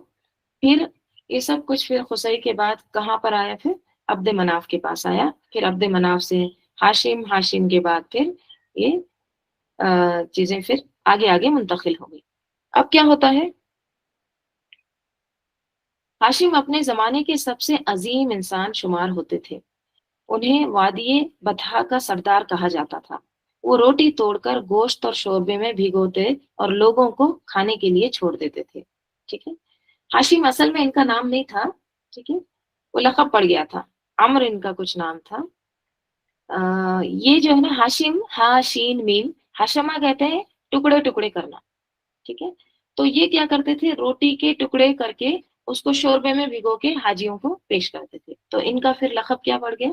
پھر یہ سب کچھ پھر قصی کے بعد کہاں پر آیا؟ پھر عبد مناف کے پاس آیا، پھر عبد مناف سے ہاشم، ہاشم کے بعد پھر یہ چیزیں پھر آگے آگے منتقل ہو گئی۔ اب کیا ہوتا ہے؟ ہاشم اپنے زمانے کے سب سے عظیم انسان شمار ہوتے تھے، انہیں وادی بطحا کا سردار کہا جاتا تھا۔ وہ روٹی توڑ کر گوشت اور شوربے میں بھگوتے اور لوگوں کو کھانے کے لیے چھوڑ دیتے تھے، ٹھیک ہے۔ ہاشم اصل میں ان کا نام نہیں تھا، ٹھیک ہے، وہ لقب پڑ گیا تھا، عمر ان کا کچھ نام تھا۔ یہ جو ہے نا ہاشم، ہا شین میم، ہاشمہ کہتے ہیں ٹکڑے ٹکڑے کرنا، ٹھیک ہے۔ تو یہ کیا کرتے تھے؟ روٹی کے ٹکڑے کر کے اس کو شوربے میں بھگو کے حاجیوں کو پیش کرتے تھے، تو ان کا پھر لقب کیا پڑ گیا؟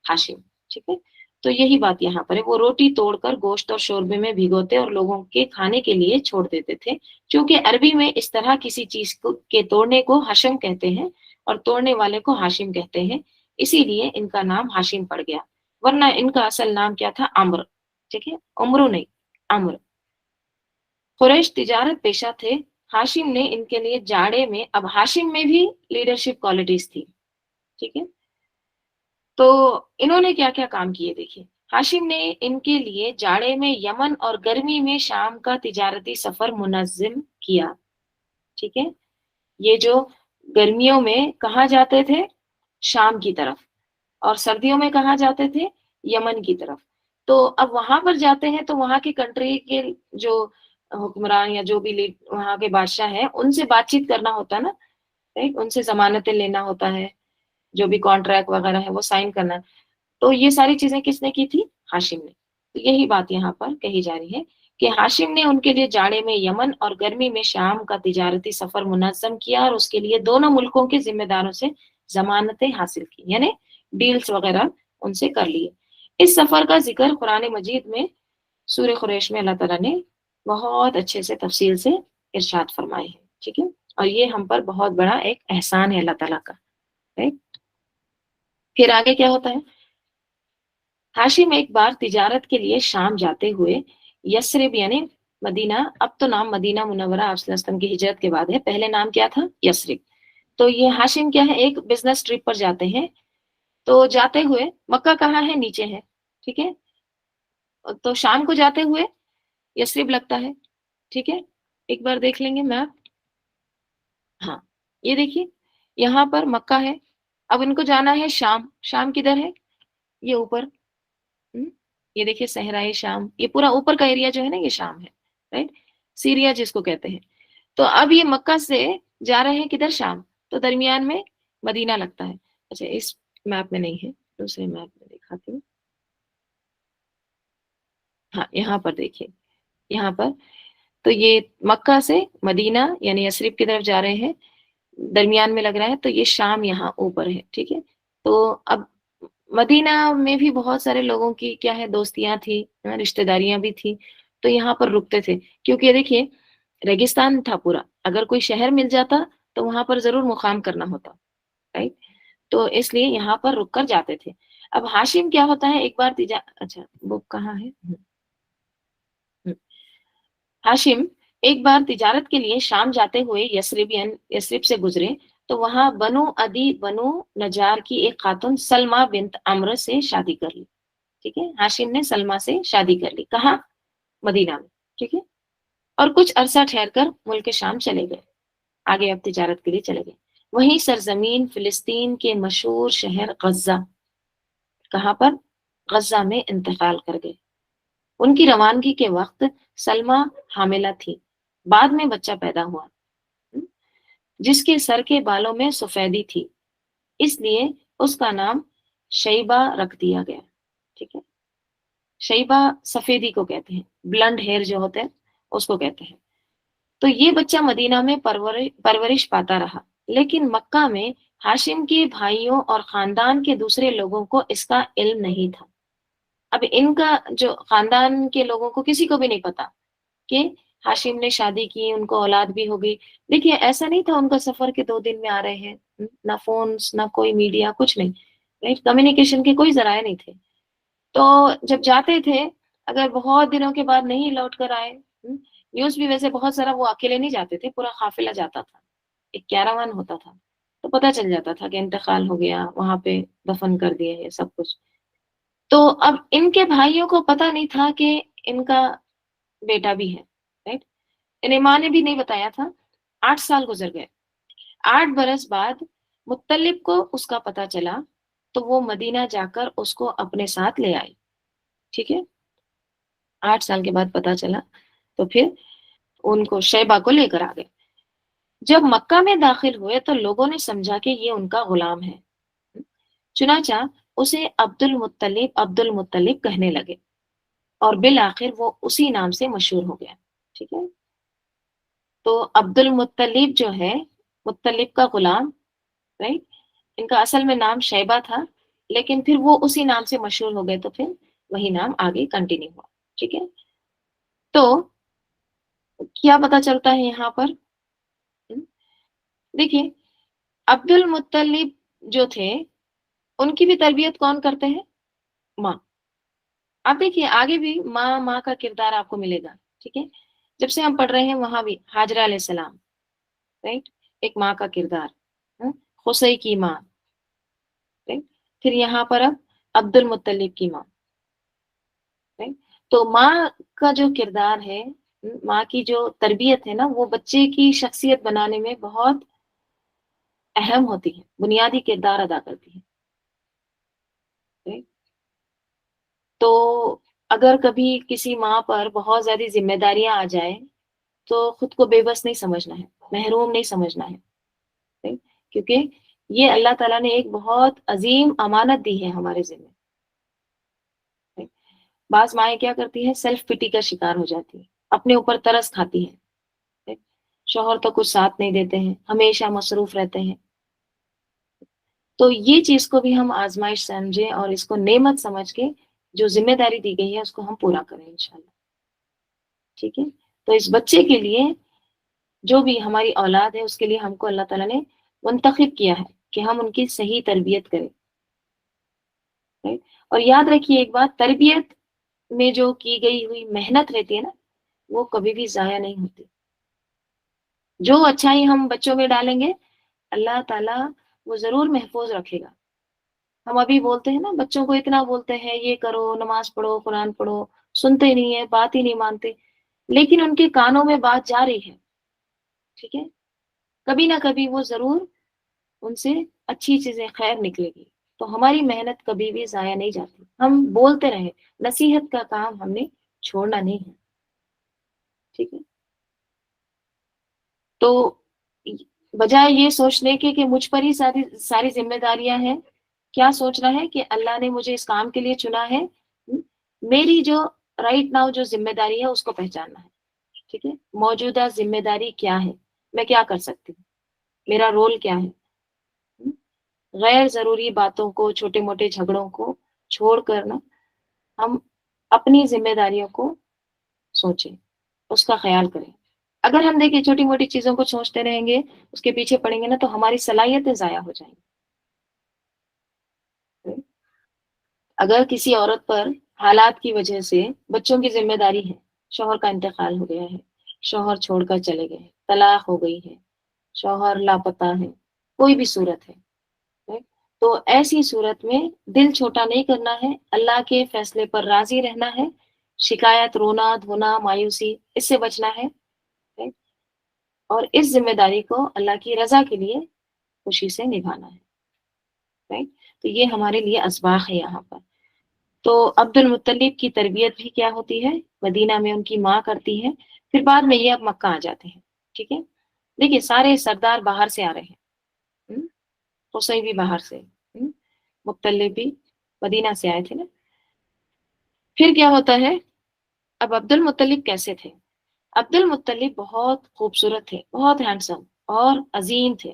ہاشم، ٹھیک ہے۔ تو یہی بات یہاں پر ہے، وہ روٹی توڑ کر گوشت اور شوربے میں بھگوتے اور لوگوں کے کھانے کے لیے چھوڑ دیتے تھے۔ چونکہ عربی میں اس طرح کسی چیز کے توڑنے کو ہشم کہتے ہیں اور توڑنے والے کو ہاشم کہتے ہیں، اسی لیے ان کا نام ہاشم پڑ گیا، ورنہ ان کا اصل نام کیا تھا؟ عمرو، ٹھیک ہے، عمرو نہیں، عمرو۔ قریش تجارت پیشہ تھے، ہاشم نے ان کے لیے جاڑے میں، اب ہاشم میں بھی لیڈرشپ کوالٹیز تھی، ٹھیک ہے۔ تو انہوں نے کیا کیا کام کیے دیکھیے، ہاشم نے ان کے لیے جاڑے میں یمن اور گرمی میں شام کا تجارتی سفر منظم کیا، ٹھیک ہے۔ یہ جو گرمیوں میں کہاں جاتے تھے؟ شام کی طرف، اور سردیوں میں کہاں جاتے تھے؟ یمن کی طرف۔ تو اب وہاں پر جاتے ہیں تو وہاں کی کنٹری کے جو حکمران یا جو بھی وہاں کے بادشاہ ہیں ان سے بات چیت کرنا ہوتا ہے نا، رائٹ، ان سے ضمانتیں لینا ہوتا ہے، جو بھی کانٹریکٹ وغیرہ ہے وہ سائن کرنا ہے۔ تو یہ ساری چیزیں کس نے کی تھی؟ ہاشم نے۔ تو یہی بات یہاں پر کہی جا رہی ہے کہ ہاشم نے ان کے لیے جاڑے میں یمن اور گرمی میں شام کا تجارتی سفر منظم کیا اور اس کے لیے دونوں ملکوں کے ذمہ داروں سے ضمانتیں حاصل کی، یعنی ڈیلز وغیرہ ان سے کر لیے۔ اس سفر کا ذکر قرآن مجید میں سورہ قریش میں اللہ تعالیٰ نے بہت اچھے سے تفصیل سے ارشاد فرمائے ہیں، ٹھیک ہے، اور یہ ہم پر بہت بڑا ایک احسان ہے اللہ تعالیٰ کا، right؟ پھر آگے کیا ہوتا ہے؟ ہاشم ایک بار تجارت کے لیے شام جاتے ہوئے یثرب یعنی مدینہ، اب تو نام مدینہ منورہ آپ صلی اللہ علیہ وسلم کی ہجرت کے بعد ہے، پہلے نام کیا تھا؟ یثرب۔ تو یہ ہاشم کیا ہے؟ ایک بزنس ٹرپ پر جاتے ہیں، تو جاتے ہوئے مکہ کہاں ہے؟ نیچے ہے، ٹھیک ہے، تو شام کو جاتے ہوئے یثرب لگتا ہے، ٹھیک ہے۔ ایک بار دیکھ لیں گے میپ، ہاں یہ دیکھیے یہاں پر مکہ ہے، اب ان کو جانا ہے شام، شام کدھر ہے؟ یہ اوپر، یہ دیکھیے صحرائے شام، یہ پورا اوپر کا ایریا جو ہے نا یہ شام ہے، رائٹ، سیریا جس کو کہتے ہیں۔ تو اب یہ مکہ سے جا رہے ہیں کدھر؟ شام، تو درمیان میں مدینہ لگتا ہے۔ اچھا اس میپ میں نہیں ہے، دوسرے میپ میں دکھاتی ہوں، ہاں یہاں پر دیکھیے، یہاں پر تو یہ مکہ سے مدینہ یعنی یثرب کی طرف جا رہے ہیں، درمیان میں لگ رہا ہے، تو یہ شام یہاں اوپر ہے، ٹھیک ہے۔ تو اب مدینہ میں بھی بہت سارے لوگوں کی کیا ہے؟ دوستیاں تھی، رشتہ داریاں بھی تھی، تو یہاں پر رکتے تھے، کیونکہ یہ دیکھیے ریگستان تھا پورا، اگر کوئی شہر مل جاتا تو وہاں پر ضرور مقام کرنا ہوتا، رائٹ، تو اس لیے یہاں پر رک کر جاتے تھے۔ اب ہاشم کیا ہوتا ہے؟ ایک بار اچھا بک کہاں ہے؟ ہاشم ایک بار تجارت کے لیے شام جاتے ہوئے یثرب سے گزرے، تو وہاں بنو عدی بنو نجار کی ایک خاتون سلمہ بنت عمرو سے شادی کر لی، ٹھیک ہے، ہاشم نے سلمہ سے شادی کر لی، کہاں؟ مدینہ میں، ٹھیک ہے، اور کچھ عرصہ ٹھہر کر ملک شام چلے گئے، آگے اب تجارت کے لیے چلے گئے۔ وہیں سرزمین فلسطین کے مشہور شہر غزہ، کہاں پر؟ غزہ میں انتقال کر گئے۔ ان کی روانگی کے وقت سلمہ حاملہ تھی، بعد میں بچہ پیدا ہوا جس کے سر کے بالوں میں سفیدی تھی، اس لیے اس کا نام شیبہ رکھ دیا گیا، ٹھیک ہے، شیبہ سفیدی کو کہتے ہیں، بلنڈ ہیئر جو ہوتے ہیں اس کو کہتے ہیں۔ تو یہ بچہ مدینہ میں پرورش پاتا رہا، لیکن مکہ میں ہاشم کے بھائیوں اور خاندان کے دوسرے لوگوں کو اس کا علم نہیں تھا۔ اب ان کا جو خاندان کے لوگوں کو کسی کو بھی نہیں پتا کہ ہاشم نے شادی کی، ان کو اولاد بھی ہو گئی۔ دیکھیے ایسا نہیں تھا ان کا سفر کے 2 دن میں آ رہے ہیں، نہ فونس نہ کوئی میڈیا، کچھ نہیں، رائٹ، کمیونیکیشن کے کوئی ذرائع نہیں تھے۔ تو جب جاتے تھے، اگر بہت دنوں کے بعد نہیں لوٹ کر آئے، نیوز بھی ویسے بہت سارا، وہ اکیلے نہیں جاتے تھے، پورا قافلہ جاتا تھا، ایک کیراوان ہوتا تھا، تو پتہ چل جاتا تھا کہ انتقال ہو گیا، وہاں پہ دفن کر دیے یہ سب کچھ۔ تو اب ان کے بھائیوں کو پتہ نہیں تھا کہ ان کا بیٹا بھی ہے، رائٹ، انہیں ماں نے بھی نہیں بتایا تھا۔ 8 سال گزر گئے۔ 8 برس بعد مطلب کو اس کا پتہ چلا، تو وہ مدینہ جا کر اس کو اپنے ساتھ لے آئے، ٹھیک ہے۔ 8 سال کے بعد پتہ چلا، تو پھر ان کو شیبہ کو لے کر آ گئے۔ جب مکہ میں داخل ہوئے تو لوگوں نے سمجھا کہ یہ ان کا غلام ہے، چنانچہ اسے عبد المطلب کہنے لگے، اور بالآخر وہ اسی نام سے مشہور ہو گیا، ٹھیک ہے۔ تو عبد المطلب جو ہے، مطلب کا غلام، رائٹ، ان کا اصل میں نام شیبہ تھا، لیکن پھر وہ اسی نام سے مشہور ہو گئے، تو پھر وہی نام آگے کنٹینیو ہوا، ٹھیک ہے۔ تو کیا پتا چلتا ہے یہاں پر؟ دیکھیے عبد المطلب جو تھے، ان کی بھی تربیت کون کرتے ہیں؟ ماں۔ آپ دیکھیے آگے بھی ماں کا کردار آپ کو ملے گا، ٹھیک ہے۔ جب سے ہم پڑھ رہے ہیں وہاں بھی ہاجرہ علیہ السلام، رائٹ، ایک ماں کا کردار، خصی کی ماں، رائٹ، پھر یہاں پر اب عبد المطلب کی ماں، رائٹ۔ تو ماں کا جو کردار ہے، ماں کی جو تربیت ہے نا، وہ بچے کی شخصیت بنانے میں بہت اہم ہوتی ہے، بنیادی کردار ادا کرتی ہے، رائٹ۔ تو اگر کبھی کسی ماں پر بہت زیادہ ذمہ داریاں آ جائیں تو خود کو بے بس نہیں سمجھنا ہے، محروم نہیں سمجھنا ہے، right؟ کیونکہ یہ اللہ تعالیٰ نے ایک بہت عظیم امانت دی ہے ہمارے ذمہ، right؟ بعض مائیں کیا کرتی ہیں، سیلف پٹی کا شکار ہو جاتی ہے، اپنے اوپر ترس کھاتی ہیں، right؟ شوہر تو کچھ ساتھ نہیں دیتے ہیں، ہمیشہ مصروف رہتے ہیں۔ تو یہ چیز کو بھی ہم آزمائش سمجھیں اور اس کو نعمت سمجھ کے جو ذمہ داری دی گئی ہے اس کو ہم پورا کریں انشاءاللہ، ٹھیک ہے۔ تو اس بچے کے لیے، جو بھی ہماری اولاد ہے، اس کے لیے ہم کو اللہ تعالیٰ نے منتخب کیا ہے کہ ہم ان کی صحیح تربیت کریں، right؟ اور یاد رکھیے ایک بات، تربیت میں جو کی گئی ہوئی محنت رہتی ہے نا، وہ کبھی بھی ضائع نہیں ہوتی۔ جو اچھائی ہم بچوں میں ڈالیں گے، اللہ تعالیٰ وہ ضرور محفوظ رکھے گا۔ ہم ابھی بولتے ہیں نا، بچوں کو اتنا بولتے ہیں یہ کرو، نماز پڑھو، قرآن پڑھو، سنتے نہیں ہیں، بات ہی نہیں مانتے، لیکن ان کے کانوں میں بات جا رہی ہے، ٹھیک ہے، کبھی نہ کبھی وہ ضرور ان سے اچھی چیزیں خیر نکلے گی۔ تو ہماری محنت کبھی بھی ضائع نہیں جاتی، ہم بولتے رہیں، نصیحت کا کام ہم نے چھوڑنا نہیں ہے، ٹھیک ہے۔ تو بجائے یہ سوچنے کے کہ مجھ پر ہی ساری ساری ذمہ داریاں ہیں، کیا سوچنا ہے کہ اللہ نے مجھے اس کام کے لیے چنا ہے، میری جو رائٹ ناؤ جو ذمہ داری ہے اس کو پہچاننا ہے، ٹھیک ہے۔ موجودہ ذمہ داری کیا ہے، میں کیا کر سکتی ہوں، میرا رول کیا ہے، غیر ضروری باتوں کو، چھوٹے موٹے جھگڑوں کو چھوڑ کر نا، ہم اپنی ذمہ داریوں کو سوچیں، اس کا خیال کریں۔ اگر ہم دیکھیں چھوٹی موٹی چیزوں کو سوچتے رہیں گے، اس کے پیچھے پڑیں گے نا، تو ہماری صلاحیتیں ضائع ہو جائیں گی۔ اگر کسی عورت پر حالات کی وجہ سے بچوں کی ذمہ داری ہے، شوہر کا انتقال ہو گیا ہے، شوہر چھوڑ کر چلے گئے، طلاق ہو گئی ہے، شوہر لاپتہ ہے، کوئی بھی صورت ہے، تو ایسی صورت میں دل چھوٹا نہیں کرنا ہے، اللہ کے فیصلے پر راضی رہنا ہے، شکایت، رونا دھونا، مایوسی، اس سے بچنا ہے، اور اس ذمہ داری کو اللہ کی رضا کے لیے خوشی سے نبھانا ہے، تو یہ ہمارے لیے اسباق ہے یہاں پر۔ تو عبد المطلب کی تربیت بھی کیا ہوتی ہے، مدینہ میں ان کی ماں کرتی ہے، پھر بعد میں یہ اب مکہ آ جاتے ہیں، ٹھیک ہے۔ دیکھیے سارے سردار باہر سے آ رہے ہیں، قصی بھی باہر سے، مطلب بھی مدینہ سے آئے تھے نا۔ پھر کیا ہوتا ہے، اب عبد المطلب کیسے تھے؟ عبد المطلب بہت خوبصورت تھے، بہت ہینڈسم اور عظیم تھے.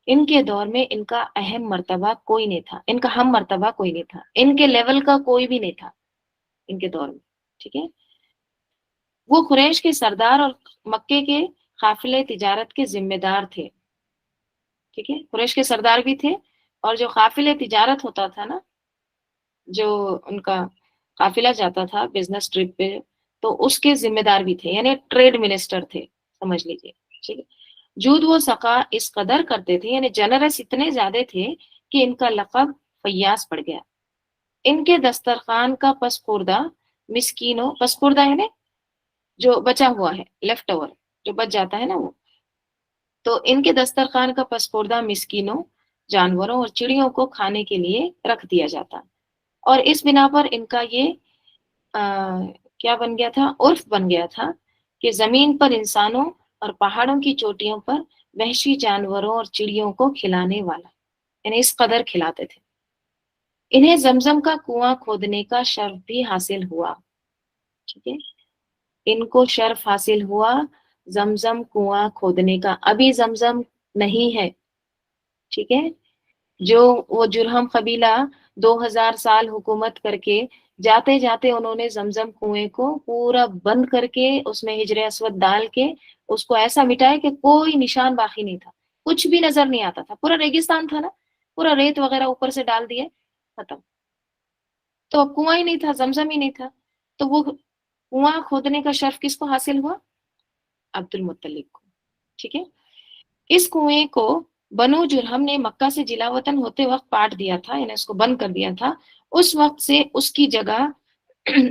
ان کے دور میں ان کا اہم مرتبہ کوئی نہیں تھا، ان کا ہم مرتبہ کوئی نہیں تھا، ان کے لیول کا کوئی بھی نہیں تھا ان کے دور میں. ٹھیک ہے. وہ قریش کے سردار اور مکے کے قافلے تجارت کے ذمہ دار تھے. ٹھیک ہے. قریش کے سردار بھی تھے، اور جو قافلے تجارت ہوتا تھا نا، جو ان کا قافلہ جاتا تھا بزنس ٹرپ پہ، تو اس کے ذمہ دار بھی تھے، یعنی ٹریڈ منسٹر تھے سمجھ لیجیے. ٹھیک ہے. جود و سقا اس قدر کرتے تھے، یعنی جنرس اتنے زیادہ تھے کہ ان کا لقب فیاض پڑ گیا. ان کے دسترخوان کا پسخوردہ مسکینوں، پسخوردہ یعنی جو بچا ہوا ہے، لیفٹ اوور جو بچ جاتا ہے نا وہ، تو ان کے دسترخوان کا پسخوردہ مسکینوں، جانوروں اور چڑیوں کو کھانے کے لیے رکھ دیا جاتا. اور اس بنا پر ان کا یہ کیا بن گیا تھا، عرف بن گیا تھا کہ زمین پر انسانوں اور پہاڑوں کی چوٹیوں پر وحشی جانوروں اور چڑیوں کو کھلانے والا، یعنی اس قدر کھلاتے تھے. انہیں زمزم کا کنواں کھودنے کا شرف بھی حاصل ہوا. ٹھیک ہے. ان کو شرف حاصل ہوا زمزم کنواں کھودنے کا. ابھی زمزم نہیں ہے. ٹھیک ہے. جو وہ جرہم قبیلہ 2000 سال حکومت کر کے جاتے جاتے انہوں نے زمزم کنویں کو پورا بند کر کے اس میں حجر اسود ڈال کے اس کو ایسا مٹایا کہ کوئی نشان باقی نہیں تھا، کچھ بھی نظر نہیں آتا تھا. پورا ریگستان تھا نا، پورا ریت وغیرہ اوپر سے ڈال دیے، ختم. تو اب کنواں ہی نہیں تھا، زمزم ہی نہیں تھا. تو وہ کنواں کھودنے کا شرف کس کو حاصل ہوا؟ عبد المطلب کو. ٹھیک ہے. اس کنویں کو بنو جرہم نے مکہ سے جلا وطن ہوتے وقت پاٹ دیا تھا، یعنی اس کو بند کر دیا تھا. اس وقت سے اس کی جگہ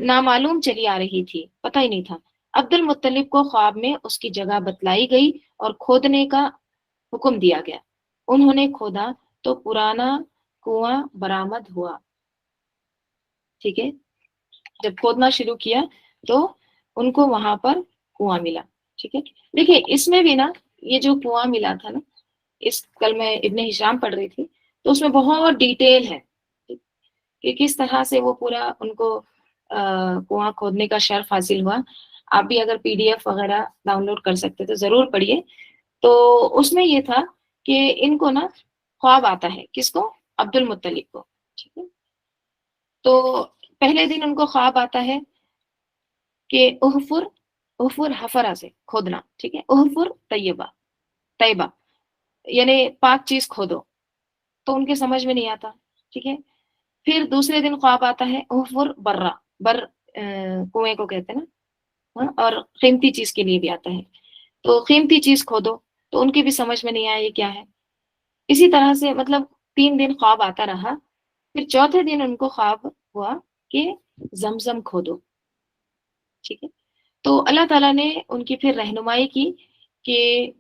نامعلوم چلی آ رہی تھی، پتہ ہی نہیں تھا. عبد المطلب کو خواب میں اس کی جگہ بتلائی گئی اور کھودنے کا حکم دیا گیا. انہوں نے کھودا تو پرانا کنواں برآمد ہوا. ٹھیک ہے. جب کھودنا شروع کیا تو ان کو وہاں پر کنواں ملا. ٹھیک ہے. دیکھیے اس میں بھی نا، یہ جو کنواں ملا تھا نا، اس کل میں ابن ہشام پڑھ رہی تھی تو اس میں بہت ڈیٹیل ہے کہ کس طرح سے وہ پورا ان کو کنواں کھودنے کا شرف حاصل ہوا. آپ بھی اگر پی ڈی ایف وغیرہ ڈاؤن لوڈ کر سکتے تو ضرور پڑھیے. تو اس میں یہ تھا کہ ان کو نا خواب آتا ہے، کس کو؟ عبد المطلب کو. ٹھیک ہے. تو پہلے دن ان کو خواب آتا ہے کہ احفر حفرہ سے کھودنا. ٹھیک ہے. احفر طیبہ، طیبہ یعنی پاک چیز کھودو. تو ان کے سمجھ میں نہیں آتا. ٹھیک ہے. پھر دوسرے دن خواب آتا ہے احفر برہ، بر کنویں کو کہتے ہیں نا، ہاں، اور قیمتی چیز کے لیے بھی آتا ہے. تو قیمتی چیز کھودو، تو ان کی بھی سمجھ میں نہیں آیا یہ کیا ہے. اسی طرح سے مطلب 3 دن خواب آتا رہا. پھر چوتھے دن ان کو خواب ہوا کہ زمزم کھودو. ٹھیک ہے. تو اللہ تعالیٰ نے ان کی پھر رہنمائی کی کہ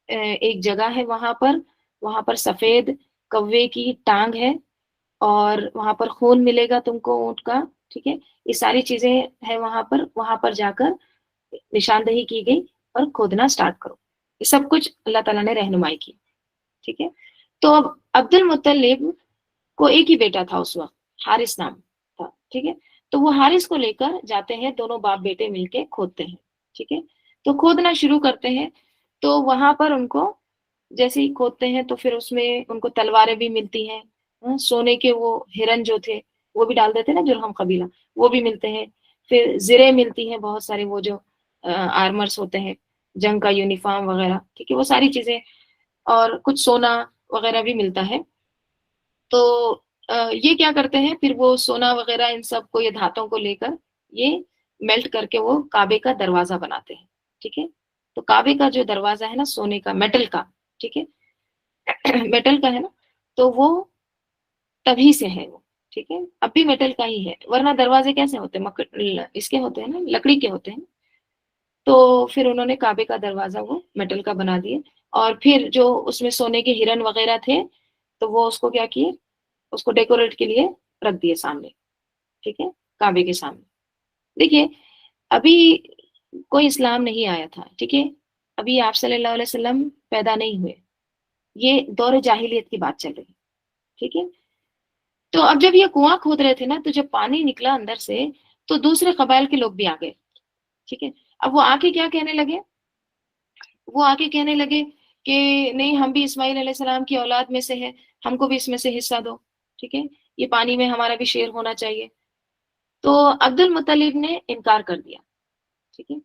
ایک جگہ ہے وہاں پر سفید کوے کی ٹانگ ہے، اور وہاں پر خون ملے گا تم کو اونٹ کا. ٹھیک ہے. یہ ساری چیزیں ہیں وہاں پر جا کر نشاندہی کی گئی اور کھودنا سٹارٹ کرو. یہ سب کچھ اللہ تعالیٰ نے رہنمائی کی. ٹھیک ہے. تو اب عبد المطلب کو ایک ہی بیٹا تھا اس وقت، حارث نام تھا. ٹھیک ہے. تو وہ حارث کو لے کر جاتے ہیں، دونوں باپ بیٹے مل کے کھودتے ہیں. ٹھیک ہے. تو کھودنا شروع کرتے ہیں. تو وہاں پر ان کو جیسے ہی کھودتے ہیں تو پھر اس میں ان کو تلواریں بھی ملتی ہیں، سونے کے وہ ہرن جو تھے وہ بھی ڈال دیتے نا جرہم قبیلہ، وہ بھی ملتے ہیں. پھر زریں ملتی ہیں بہت سارے، وہ جو آرمرس ہوتے ہیں، جنگ کا یونیفارم وغیرہ. ٹھیک ہے. وہ ساری چیزیں، اور کچھ سونا وغیرہ بھی ملتا ہے. تو یہ کیا کرتے ہیں پھر، وہ سونا وغیرہ ان سب کو، یہ دھاتوں کو لے کر یہ میلٹ کر کے وہ کعبے کا دروازہ بناتے ہیں. ٹھیک ہے. تو کعبے کا جو دروازہ ہے نا سونے کا، میٹل کا، ٹھیک ہے، میٹل کا ہے نا، تو وہ تبھی سے ہے وہ. ٹھیک ہے. اب بھی میٹل کا ہی ہے، ورنہ دروازے کیسے ہوتے ہیں؟ اس کے ہوتے ہیں نا، لکڑی کے ہوتے ہیں. تو پھر انہوں نے کعبے کا دروازہ وہ میٹل کا بنا دیے. اور پھر جو اس میں سونے کے ہرن وغیرہ تھے تو وہ اس کو کیا کیے، اس کو ڈیکوریٹ کے لیے رکھ دیے سامنے. ٹھیک ہے. کعبے کے سامنے. دیکھیے ابھی کوئی اسلام نہیں آیا تھا. ٹھیک ہے. ابھی آپ صلی اللہ علیہ وسلم پیدا نہیں ہوئے، یہ دور جاہلیت کی بات چل رہی. ٹھیک ہے. تو اب جب یہ کنواں کھود رہے تھے نا، تو جب پانی نکلا اندر سے تو دوسرے قبائل کے لوگ بھی آ گئے. ٹھیک ہے. اب وہ آ کے کیا کہنے لگے، وہ آ کے کہنے لگے کہ نہیں ہم بھی اسماعیل علیہ السلام کی اولاد میں سے ہے، ہم کو بھی اس میں سے حصہ دو، ٹھیک ہے، یہ پانی میں ہمارا بھی شیئر ہونا چاہیے۔ تو عبد المطلب نے انکار کر دیا، ٹھیک ہے،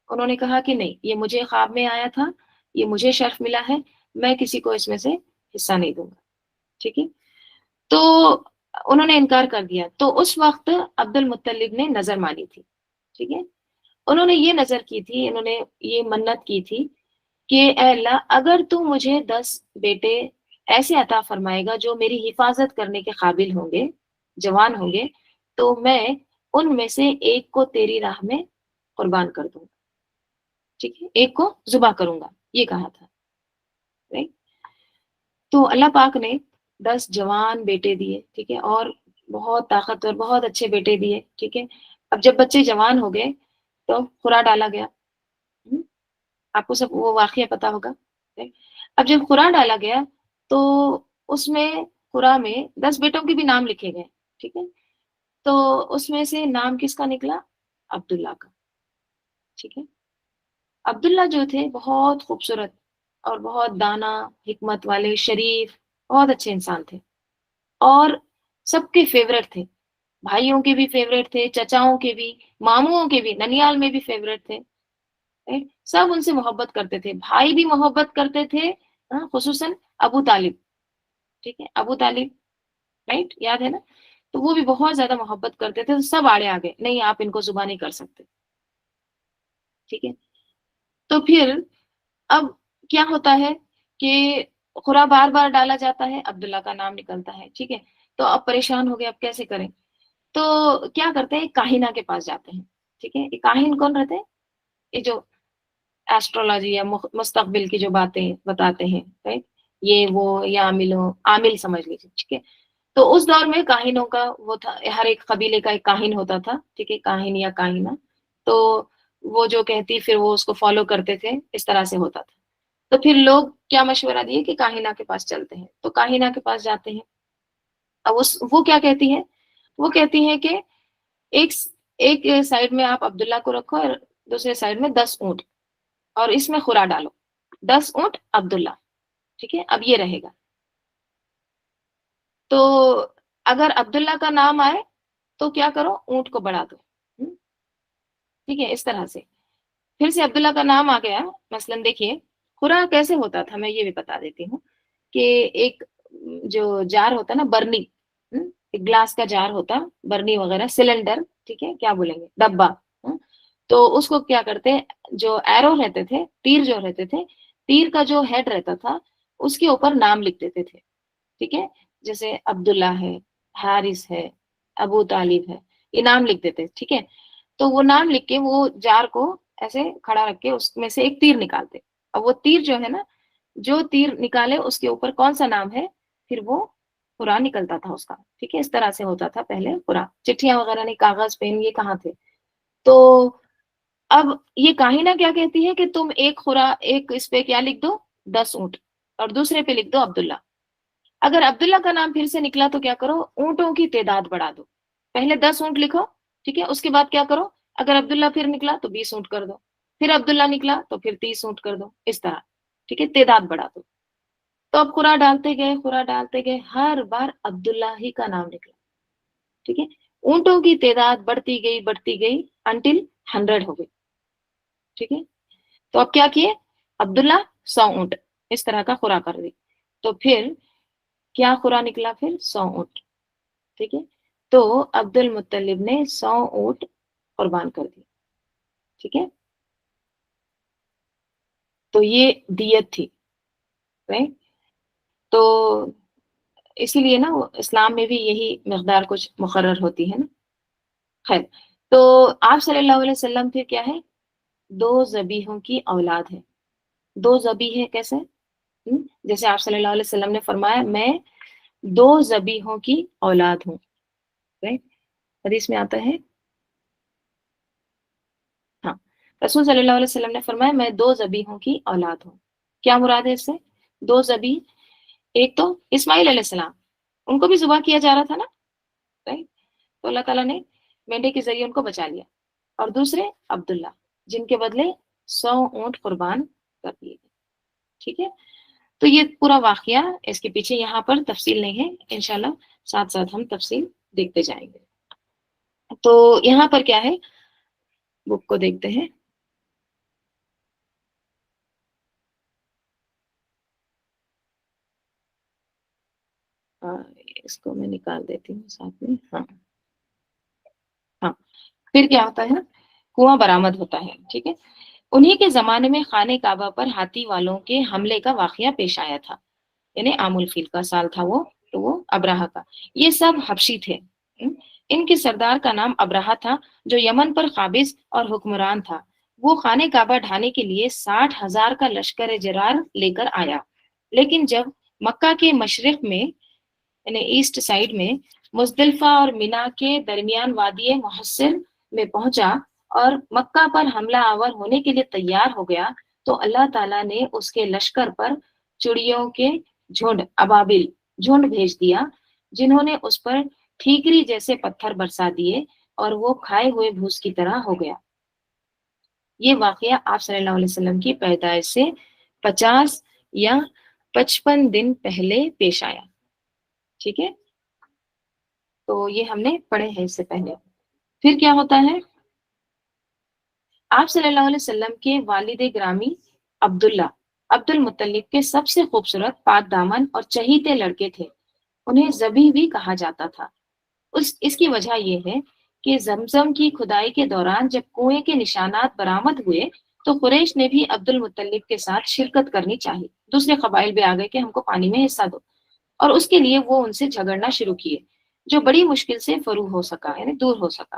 انہوں نے کہا کہ نہیں، یہ مجھے خواب میں آیا تھا، یہ مجھے شرف ملا ہے، میں کسی کو اس میں سے حصہ نہیں دوں گا، ٹھیک ہے۔ تو انہوں نے انکار کر دیا۔ تو اس وقت عبد المطلب نے نظر مانی تھی، ٹھیک ہے، انہوں نے یہ نظر کی تھی، انہوں نے یہ منت کی تھی کہ اے اللہ اگر تو مجھے 10 بیٹے ایسے عطا فرمائے گا جو میری حفاظت کرنے کے قابل ہوں گے، جوان ہوں گے، تو میں ان میں سے ایک کو تیری راہ میں قربان کر دوں گا، ٹھیک ہے، ایک کو ذبح کروں گا، یہ کہا تھا، right؟ تو اللہ پاک نے 10 جوان بیٹے دیے، ٹھیک ہے، اور بہت طاقتور بہت اچھے بیٹے دیے، ٹھیک ہے۔ اب جب بچے جوان ہو گئے تو خورا ڈالا گیا، آپ کو سب وہ واقعہ پتا ہوگا۔ اب جب قرآن ڈالا گیا تو اس میں قرآن میں 10 بیٹوں کے بھی نام لکھے گئے، ٹھیک ہے، تو اس میں سے نام کس کا نکلا؟ عبداللہ کا، ٹھیک ہے۔ عبداللہ جو تھے بہت خوبصورت اور بہت دانا، حکمت والے، شریف، بہت اچھے انسان تھے، اور سب کے فیورٹ تھے، بھائیوں کے بھی فیورٹ تھے، چچاؤں کے بھی، ماموں کے بھی، ننیال میں بھی فیورٹ تھے، right؟ سب ان سے محبت کرتے تھے، بھائی بھی محبت کرتے تھے، خصوصاً ابو طالب، ٹھیک ہے، ابو طالب، رائٹ، یاد ہے نا؟ تو وہ بھی بہت زیادہ محبت کرتے تھے، تو سب آڑے آ گئے، نہیں آپ ان کو ذبح نہیں کر سکتے، ٹھیک ہے۔ تو پھر اب کیا ہوتا ہے کہ خورا بار بار ڈالا جاتا ہے، عبداللہ کا نام نکلتا ہے، ٹھیک ہے، تو اب پریشان ہو گئے، اب کیسے کریں؟ تو کیا کرتے ہیں، کاہنہ کے پاس جاتے ہیں، ٹھیک ہے۔ یہ کاہن کون رہتے ہیں؟ یہ جو ایسٹرولوجی یا مستقبل کی جو باتیں بتاتے ہیں، right؟ یہ وہ یا عامل سمجھ لیجیے، ٹھیک ہے۔ تو اس دور میں کاہنوں کا وہ تھا، ہر ایک قبیلے کا ایک کاہن ہوتا تھا، ٹھیک ہے، کاہن یا کاہنہ، تو وہ جو کہتی پھر وہ اس کو فالو کرتے تھے، اس طرح سے ہوتا تھا۔ تو پھر لوگ کیا مشورہ دیے کہ کاہنہ کے پاس چلتے ہیں، تو کاہنہ کے پاس جاتے ہیں۔ اب وہ کیا کہتی ہے، وہ کہتی ہے کہ ایک ایک سائڈ میں آپ عبداللہ کو رکھو اور دوسرے سائڈ میں 10 اونٹ، اور اس میں خورا ڈالو، 10 اونٹ عبداللہ، ٹھیک ہے، اب یہ رہے گا۔ تو اگر عبداللہ کا نام آئے تو کیا کرو، اونٹ کو بڑھا دو، ٹھیک ہے، اس طرح سے پھر سے عبداللہ کا نام آ گیا۔ مثلا دیکھیے خورا کیسے ہوتا تھا، میں یہ بھی بتا دیتی ہوں کہ ایک جو جار ہوتا نا، برنی، ایک گلاس کا جار ہوتا، برنی وغیرہ، سلنڈر، ٹھیک ہے، کیا بولیں گے، ڈبا، تو اس کو کیا کرتے، جو ایرو رہتے تھے، تیر جو رہتے تھے، تیر کا جو ہیڈ رہتا تھا اس کے اوپر نام لکھ دیتے تھے، ٹھیک ہے، جیسے عبداللہ ہے، حارث ہے، ابو طالب ہے، یہ نام لکھ دیتے، ٹھیک ہے۔ تو وہ نام لکھ کے وہ جار کو ایسے کھڑا رکھ کے اس میں سے ایک تیر نکالتے، اور وہ تیر جو ہے نا، جو تیر نکالے اس کے اوپر کون سا نام ہے، پھر وہ قرآن نکلتا تھا اس کا، ٹھیک ہے، اس طرح سے ہوتا تھا پہلے قرآن، چٹھیاں وغیرہ نہیں، کاغذ پین یہ کہاں تھے۔ تو اب یہ کاہنہ کیا کہتی ہے کہ تم ایک ایک اس پہ کیا لکھ دو، 10 اونٹ، اور دوسرے پہ لکھ دو عبداللہ۔ اگر عبداللہ کا نام پھر سے نکلا تو کیا کرو، اونٹوں کی تعداد بڑھا دو، پہلے 10 اونٹ لکھو، ٹھیک ہے، اس کے بعد کیا کرو، اگر عبداللہ پھر نکلا تو 20 اونٹ کر دو، پھر عبداللہ نکلا تو پھر 30 اونٹ کر دو، اس طرح، ٹھیک ہے، تعداد بڑھا دو۔ تو اب خورا ڈالتے گئے، خورا ڈالتے گئے، ہر بار عبداللہ ہی کا نام نکلا، ٹھیک ہے، اونٹوں کی تعداد بڑھتی گئی انٹل 100 ہو گئی، ٹھیک ہے۔ تو اب کیا کیے، عبداللہ 100 اونٹ، اس طرح کا خورا کر دی، تو پھر کیا خورا نکلا، پھر 100 اونٹ، ٹھیک ہے۔ تو عبد المطلب نے 100 اونٹ قربان کر دی، ٹھیک ہے، تو یہ دیت تھی، right؟ تو اسی لیے نا اسلام میں بھی یہی مقدار کچھ مقرر ہوتی ہے نا۔ خیر، تو آپ صلی اللہ علیہ وسلم پھر کیا ہے، 2 ذبیحوں کی اولاد ہے، 2 ذبیح ہے کیسے، جیسے آپ صلی اللہ علیہ وسلم نے فرمایا میں 2 ذبیحوں کی اولاد ہوں، right؟ حدیث میں آتا ہے، ہاں، رسول صلی اللہ علیہ وسلم نے فرمایا میں 2 ذبیحوں کی اولاد ہوں۔ کیا مراد ہے اس سے، 2 ذبیح، ایک تو اسماعیل علیہ السلام، ان کو بھی ذبح کیا جا رہا تھا نا، right؟ تو اللہ تعالیٰ نے مینڈے کے ذریعے ان کو بچا لیا، اور دوسرے عبداللہ، جن کے بدلے 100 اونٹ قربان کر دیے گئے. ٹھیک ہے. تو یہ پورا واقعہ، اس کے پیچھے یہاں پر تفصیل نہیں ہے، انشاءاللہ ساتھ ساتھ ہم تفصیل دیکھتے جائیں گے. تو یہاں پر کیا ہے، بک کو دیکھتے ہیں. اس کو میں نکال دیتی ہوں ساتھ میں. ہاں ہاں. پھر کیا ہوتا ہے، کنواں برآمد ہوتا ہے. ٹھیک ہے. انہی کے زمانے میں خانہ کعبہ پر ہاتھی والوں کے حملے کا واقعہ پیش آیا تھا. یعنی عام الفیل کا سال تھا وہ، تو وہ ابراہہ کا. یہ سب حبشی تھے. ان کے سردار کا نام ابراہہ تھا، جو یمن پر قابض اور حکمران تھا. وہ خانہ کعبہ ڈھانے کے لیے 60,000 کا لشکر جرار لے کر آیا. لیکن جب مکہ کے مشرق میں، یعنی ایسٹ سائڈ میں، مزدلفہ اور مینا کے درمیان وادی محصر میں پہنچا اور مکہ پر حملہ آور ہونے کے لیے تیار ہو گیا، تو اللہ تعالیٰ نے اس کے لشکر پر چڑیوں کے جھنڈ، ابابل جھنڈ بھیج دیا، جنہوں نے اس پر ٹھیکری جیسے پتھر برسا دیے اور وہ کھائے ہوئے بھوس کی طرح ہو گیا. یہ واقعہ آپ صلی اللہ علیہ وسلم کی پیدائش سے 50 یا 55 دن پہلے پیش آیا. ٹھیک ہے. تو یہ ہم نے پڑھے ہیں اس سے پہلے. پھر کیا ہوتا ہے، آپ صلی اللہ علیہ وسلم کے والد گرامی عبداللہ، عبد المطلب کے سب سے خوبصورت، پاک دامن اور چہیتے لڑکے تھے. انہیں ذبیح بھی کہا جاتا تھا. اس کی وجہ یہ ہے کہ زمزم کی کھدائی کے دوران جب کنویں کے نشانات برآمد ہوئے، تو قریش نے بھی عبد المطلب کے ساتھ شرکت کرنی چاہی. دوسرے قبائل بھی آ گئے کہ ہم کو پانی میں حصہ دو، اور اس کے لیے وہ ان سے جھگڑنا شروع کیے، جو بڑی مشکل سے فروغ ہو سکا، یعنی دور ہو سکا.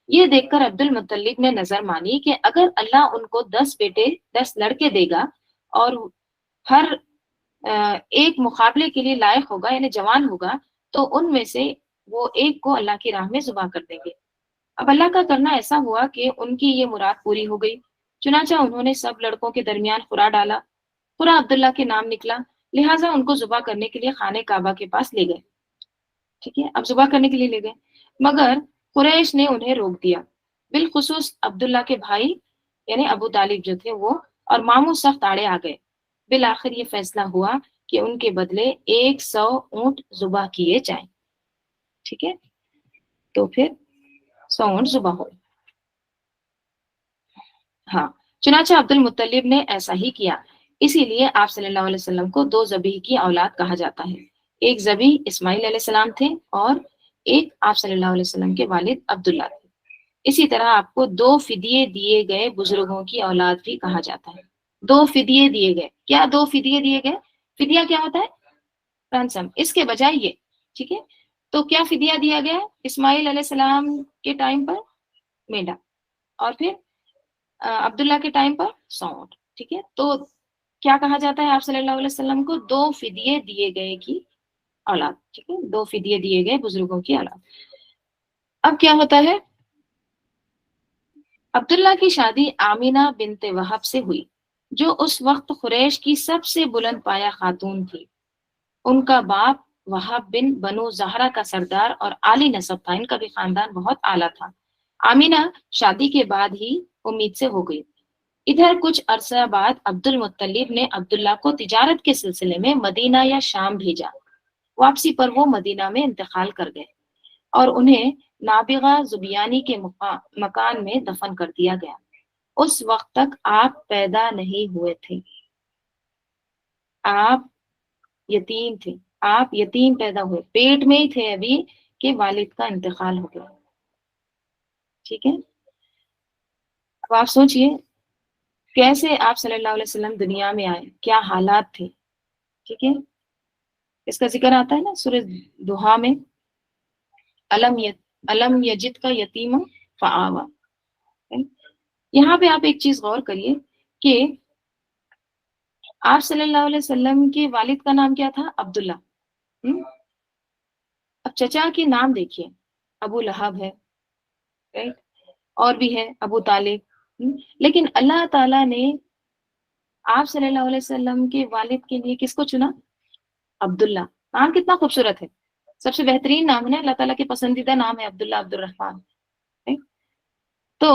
یہ دیکھ کر عبد المطلب نے نظر مانی کہ اگر اللہ ان کو 10 بیٹے، 10 لڑکے دے گا، اور ہر ایک مقابلے کے لیے لائق ہوگا، یعنی جوان ہوگا، تو ان میں سے وہ ایک کو اللہ کی راہ میں ذبح کر دیں گے. اب اللہ کا کرنا ایسا ہوا کہ ان کی یہ مراد پوری ہو گئی. چنانچہ انہوں نے سب لڑکوں کے درمیان قرعہ ڈالا. قرعہ عبداللہ کے نام نکلا، لہٰذا ان کو ذبح کرنے کے لیے خانہ کعبہ کے پاس لے گئے. ٹھیک ہے. اب ذبح کرنے کے لیے لے گئے، مگر قریش نے انہیں روک دیا. بالخصوص عبداللہ کے بھائی یعنی ابو طالب جو تھے وہ، اور ماموں سخت آڑے آ گئے. بالآخر یہ فیصلہ ہوا کہ ان کے بدلے 100 اونٹ ذبح کیے جائیں. ٹھیک ہے. تو پھر 100 اونٹ ذبح ہوئے. ہاں. چنانچہ عبد المطلب نے ایسا ہی کیا. اسی لیے آپ صلی اللہ علیہ وسلم کو 2 ذبیح کی اولاد کہا جاتا ہے. ایک ذبیح اسماعیل علیہ السلام تھے، اور ایک آپ صلی اللہ علیہ وسلم کے والد عبداللہ تھے. اسی طرح آپ کو 2 فدیے دیے گئے بزرگوں کی اولاد بھی کہا جاتا ہے. 2 فدیے دیے گئے. کیا 2 فدیے دیے گئے؟ فدیہ کیا ہوتا ہے؟ رنسم. اس کے بجائے یہ. ٹھیک ہے. تو کیا فدیہ دیا گیا اسماعیل علیہ السلام کے ٹائم پر؟ مینڈا. اور پھر عبداللہ کے ٹائم پر 100 اونٹ. ٹھیک ہے. تو کیا کہا جاتا ہے آپ صلی اللہ علیہ وسلم کو؟ 2 فدیے دیے گئے کی اولاد. ٹھیک ہے. 2 فدیے دیے گئے بزرگوں کی اولاد. اب کیا ہوتا ہے، عبداللہ کی شادی آمینہ بنت وہب سے ہوئی، جو اس وقت قریش کی سب سے بلند پایہ خاتون تھی. ان کا باپ وہب بن بنو زہرہ کا سردار اور عالی نسب تھا. ان کا بھی خاندان بہت اعلیٰ تھا. آمینہ شادی کے بعد ہی امید سے ہو گئی. ادھر کچھ عرصہ بعد عبد المطلب نے عبداللہ کو تجارت کے سلسلے میں مدینہ یا شام بھیجا. واپسی پر وہ مدینہ میں انتقال کر گئے، اور انہیں نابغہ زبیانی کے مکان میں دفن کر دیا گیا. اس وقت تک آپ پیدا نہیں ہوئے تھے. آپ یتیم تھے. آپ یتیم پیدا ہوئے، پیٹ میں ہی تھے ابھی کہ والد کا انتقال ہو گیا. ٹھیک ہے. اب آپ سوچئے کیسے آپ صلی اللہ علیہ وسلم دنیا میں آئے، کیا حالات تھے. ٹھیک ہے. اس کا ذکر آتا ہے نا سورہ دوحہ میں، علم یجد کا یتیم فآوا. یہاں پہ آپ ایک چیز غور کریے کہ آپ صلی اللہ علیہ وسلم کے والد کا نام کیا تھا؟ عبداللہ. اب چچا کے نام دیکھیے، ابو لہب ہے، رائٹ، اور بھی ہے ابو طالب. لیکن اللہ تعالیٰ نے آپ صلی اللہ علیہ وسلم کے والد کے لیے کس کو چنا؟ عبداللہ. نام کتنا خوبصورت ہے، سب سے بہترین نام ہے. اللہ تعالیٰ کے پسندیدہ نام ہے عبداللہ، عبد الرحمن. تو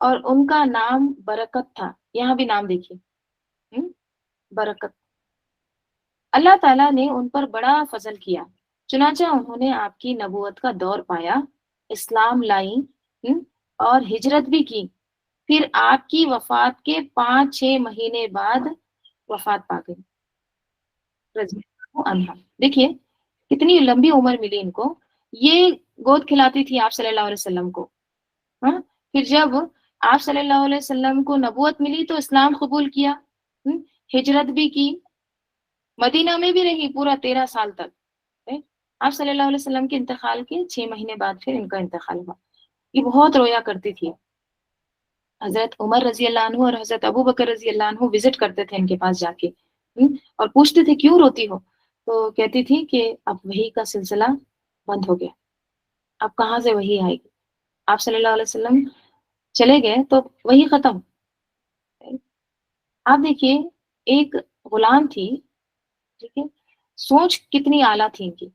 اور ان کا نام برکت تھا. یہاں بھی نام دیکھیے, برکت. اللہ تعالیٰ نے ان پر بڑا فضل کیا, چنانچہ انہوں نے آپ کی نبوت کا دور پایا, اسلام لائیں, اور ہجرت بھی کی. پھر آپ کی وفات کے 5-6 مہینے بعد وفات پا گئی رضی اللہ عنہا. دیکھیے کتنی لمبی عمر ملی ان کو. یہ گود کھلاتی تھی آپ صلی اللہ علیہ وسلم کو. ہاں, پھر جب آپ صلی اللہ علیہ وسلم کو نبوت ملی تو اسلام قبول کیا, ہجرت بھی کی, مدینہ میں بھی رہی پورا 13 سال تک. آپ صلی اللہ علیہ وسلم کے انتقال کے 6 مہینے بعد پھر ان کا انتقال ہوا. یہ بہت رویا کرتی تھی. حضرت عمر رضی اللہ عنہ اور حضرت ابو بکر رضی اللہ عنہ وزٹ کرتے تھے ان کے پاس جا کے, اور پوچھتے تھے کیوں روتی ہو, تو کہتی تھی کہ اب وحی کا سلسلہ بند ہو گیا, اب کہاں سے وحی آئے گی. آپ صلی اللہ علیہ وسلم چلے گئے تو وحی ختم. آپ دیکھیے ایک غلام تھی, ٹھیک ہے, سوچ کتنی اعلیٰ تھی ان کی.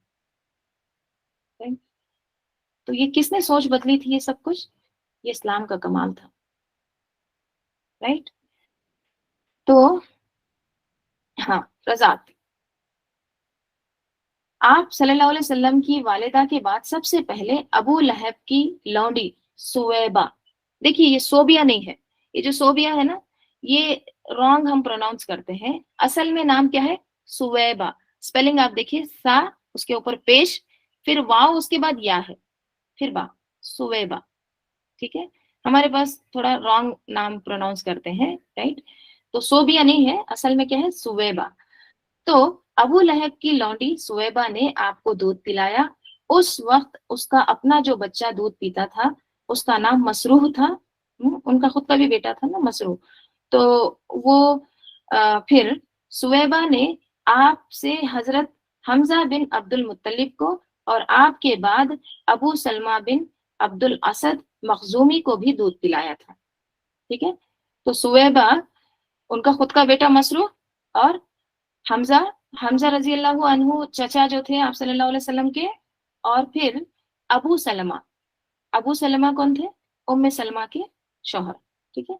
تو یہ کس نے سوچ بدلی تھی؟ یہ سب کچھ یہ اسلام کا کمال تھا. رائٹ. تو ہاں, رضاعت. آپ صلی اللہ علیہ وسلم کی والدہ کے بعد سب سے پہلے ابو لہب کی لونڈی سویبہ. دیکھیے یہ صوبیہ نہیں ہے, یہ جو صوبیہ ہے نا یہ رانگ ہم پروناؤنس کرتے ہیں. اصل میں نام کیا ہے؟ سویبہ. اسپیلنگ آپ دیکھیے, سا اس کے اوپر پیش, پھر واو اس کے بعد یا ہے, پھر با, سویبہ. ٹھیک ہے, ہمارے پاس تھوڑا رانگ نام پروناؤنس کرتے ہیں, رائٹ. تو صوبیہ نہیں ہے, اصل میں کیا ہے؟ سویبہ. تو ابو لہب کی لونڈی سویبہ نے آپ کو دودھ پلایا. اس وقت اس کا اپنا جو بچہ دودھ پیتا تھا اس کا نام مسروح تھا. ان کا خود کا بھی بیٹا تھا نا مسروح. تو وہ پھر سویبہ نے آپ سے حضرت حمزہ بن عبد المطلب کو اور آپ کے بعد ابو سلمہ بن عبد الاسد مخزومی کو بھی دودھ پلایا تھا. ٹھیک ہے, تو سویبہ, ان کا خود کا بیٹا مسروح, اور حمزہ رضی اللہ عنہ چچا جو تھے آپ صلی اللہ علیہ وسلم کے, اور پھر ابو سلمہ کون تھے؟ ام سلمہ کے شوہر. ٹھیک ہے,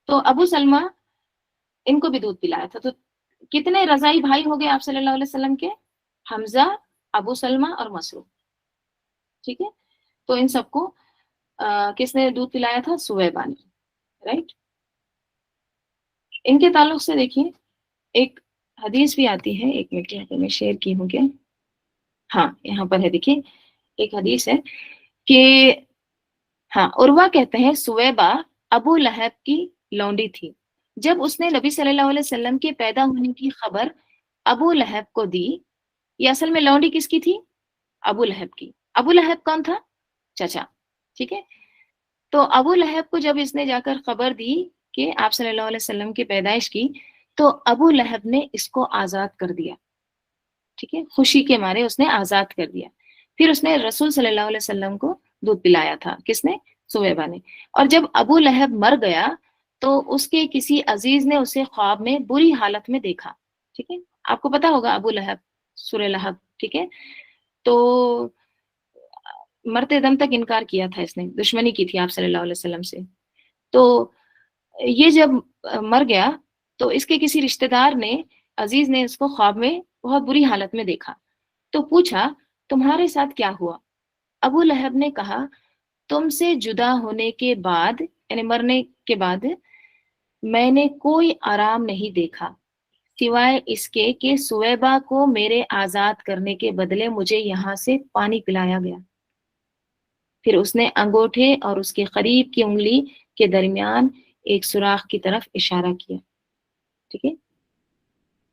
تو ابو سلمہ ان کو بھی دودھ پلایا تھا. تو کتنے رضائی بھائی ہو گئے آپ صلی اللہ علیہ وسلم کے؟ حمزہ, ابو سلمہ اور مسروح. ٹھیک ہے, تو ان سب کو کس نے دودھ پلایا تھا؟ سویبہ نے. رائٹ. ان کے تعلق سے دیکھیے ایک حدیث بھی آتی ہے, ایک منٹ یہاں پہ میں شیئر کی ہوں گے. ہاں یہاں پر ہے, دیکھیے ایک حدیث ہے کہ ہاں, عروہ کہتے ہیں سویبہ ابو لہب کی لونڈی تھی. جب اس نے نبی صلی اللہ علیہ وسلم کے پیدا ہونے کی خبر ابو لہب کو دی. یہ اصل میں لونڈی کس کی تھی؟ ابو لہب کی. ابو لہب کون تھا؟ چچا. ٹھیک ہے, تو ابو لہب کو جب اس نے جا کر خبر دی کہ آپ صلی اللہ علیہ وسلم کی پیدائش کی, تو ابو لہب نے اس کو آزاد کر دیا. ٹھیک ہے, خوشی کے مارے اس نے آزاد کر دیا. پھر اس نے رسول صلی اللہ علیہ وسلم کو دودھ پلایا تھا. کس نے؟ سویبہ نے. اور جب ابو لہب مر گیا تو اس کے کسی عزیز نے اسے خواب میں بری حالت میں دیکھا. ٹھیک ہے, آپ کو پتا ہوگا ابو لہب, سورہ لہب. ٹھیک ہے, تو مرتے دم تک انکار کیا تھا اس نے, دشمنی کی تھی آپ صلی اللہ علیہ وسلم سے. تو یہ جب مر گیا تو اس کے کسی رشتہ دار نے, عزیز نے اس کو خواب میں بہت بری حالت میں دیکھا. تو پوچھا تمہارے ساتھ کیا ہوا؟ ابو لہب نے کہا تم سے جدا ہونے کے بعد, یعنی مرنے کے بعد, میں نے کوئی آرام نہیں دیکھا سوائے اس کے کہ سویبہ کو میرے آزاد کرنے کے بدلے مجھے یہاں سے پانی پلایا گیا. پھر اس نے انگوٹھے اور اس کے قریب کی انگلی کے درمیان ایک سوراخ کی طرف اشارہ کیا. ٹھیک ہے,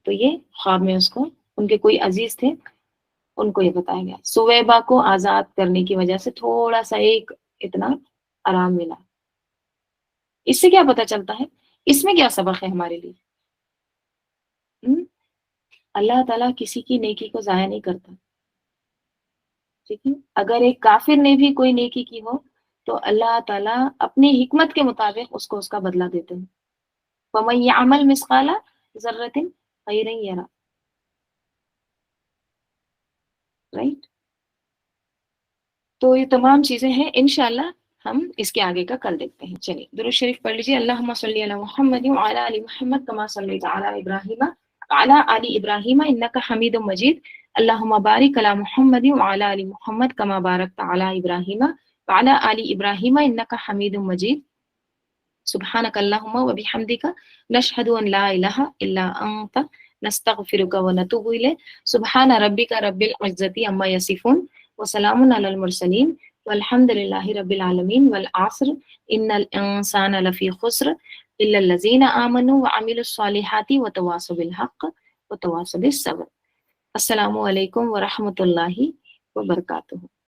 تو یہ خواب میں اس کو, ان کے کوئی عزیز تھے, ان کو یہ بتایا گیا. سویبہ کو آزاد کرنے کی وجہ سے تھوڑا سا ایک اتنا آرام ملا. اس سے کیا پتہ چلتا ہے؟ اس میں کیا سبق ہے ہمارے لیے؟ اللہ تعالیٰ کسی کی نیکی کو ضائع نہیں کرتا. ٹھیک ہے, اگر ایک کافر نے بھی کوئی نیکی کی ہو تو اللہ تعالیٰ اپنی حکمت کے مطابق اس کو اس کا بدلہ دیتے ہیں. وَمَن يَعْمَلْ مِثْقَالَ ذَرَّةٍ خَيْرًا يَرَهُ. رائٹ. تو یہ تمام چیزیں ہیں انشاءاللہ ہم اس کے آگے کا کل دیکھتے ہیں. چلیے درود شریف پڑھ لیجیے. اللہم صلی علی محمد وعلی آل محمد کما صلیت علی ابراہیم وعلی آل ابراہیم انک حمید مجید. اللہم بارک علی محمد وعلی آل محمد کما بارکت علی ابراہیم وعلی آل ابراہیم انک حمید مجید. سبحانک اللہم وبحمدک نشہد ان لا الہ الا انت نستغفرک ونتوب الیک. سبحان ربک رب العزۃ عما یصفون وسلام علی المرسلین والحمد للہ رب العالمین. والعصر ان الانسان لفی خسر الا الذین آمنوا وعملوا الصالحات وتواصوا بالحق وتواصوا بالصبر. السلام علیکم ورحمۃ اللہ وبرکاتہ.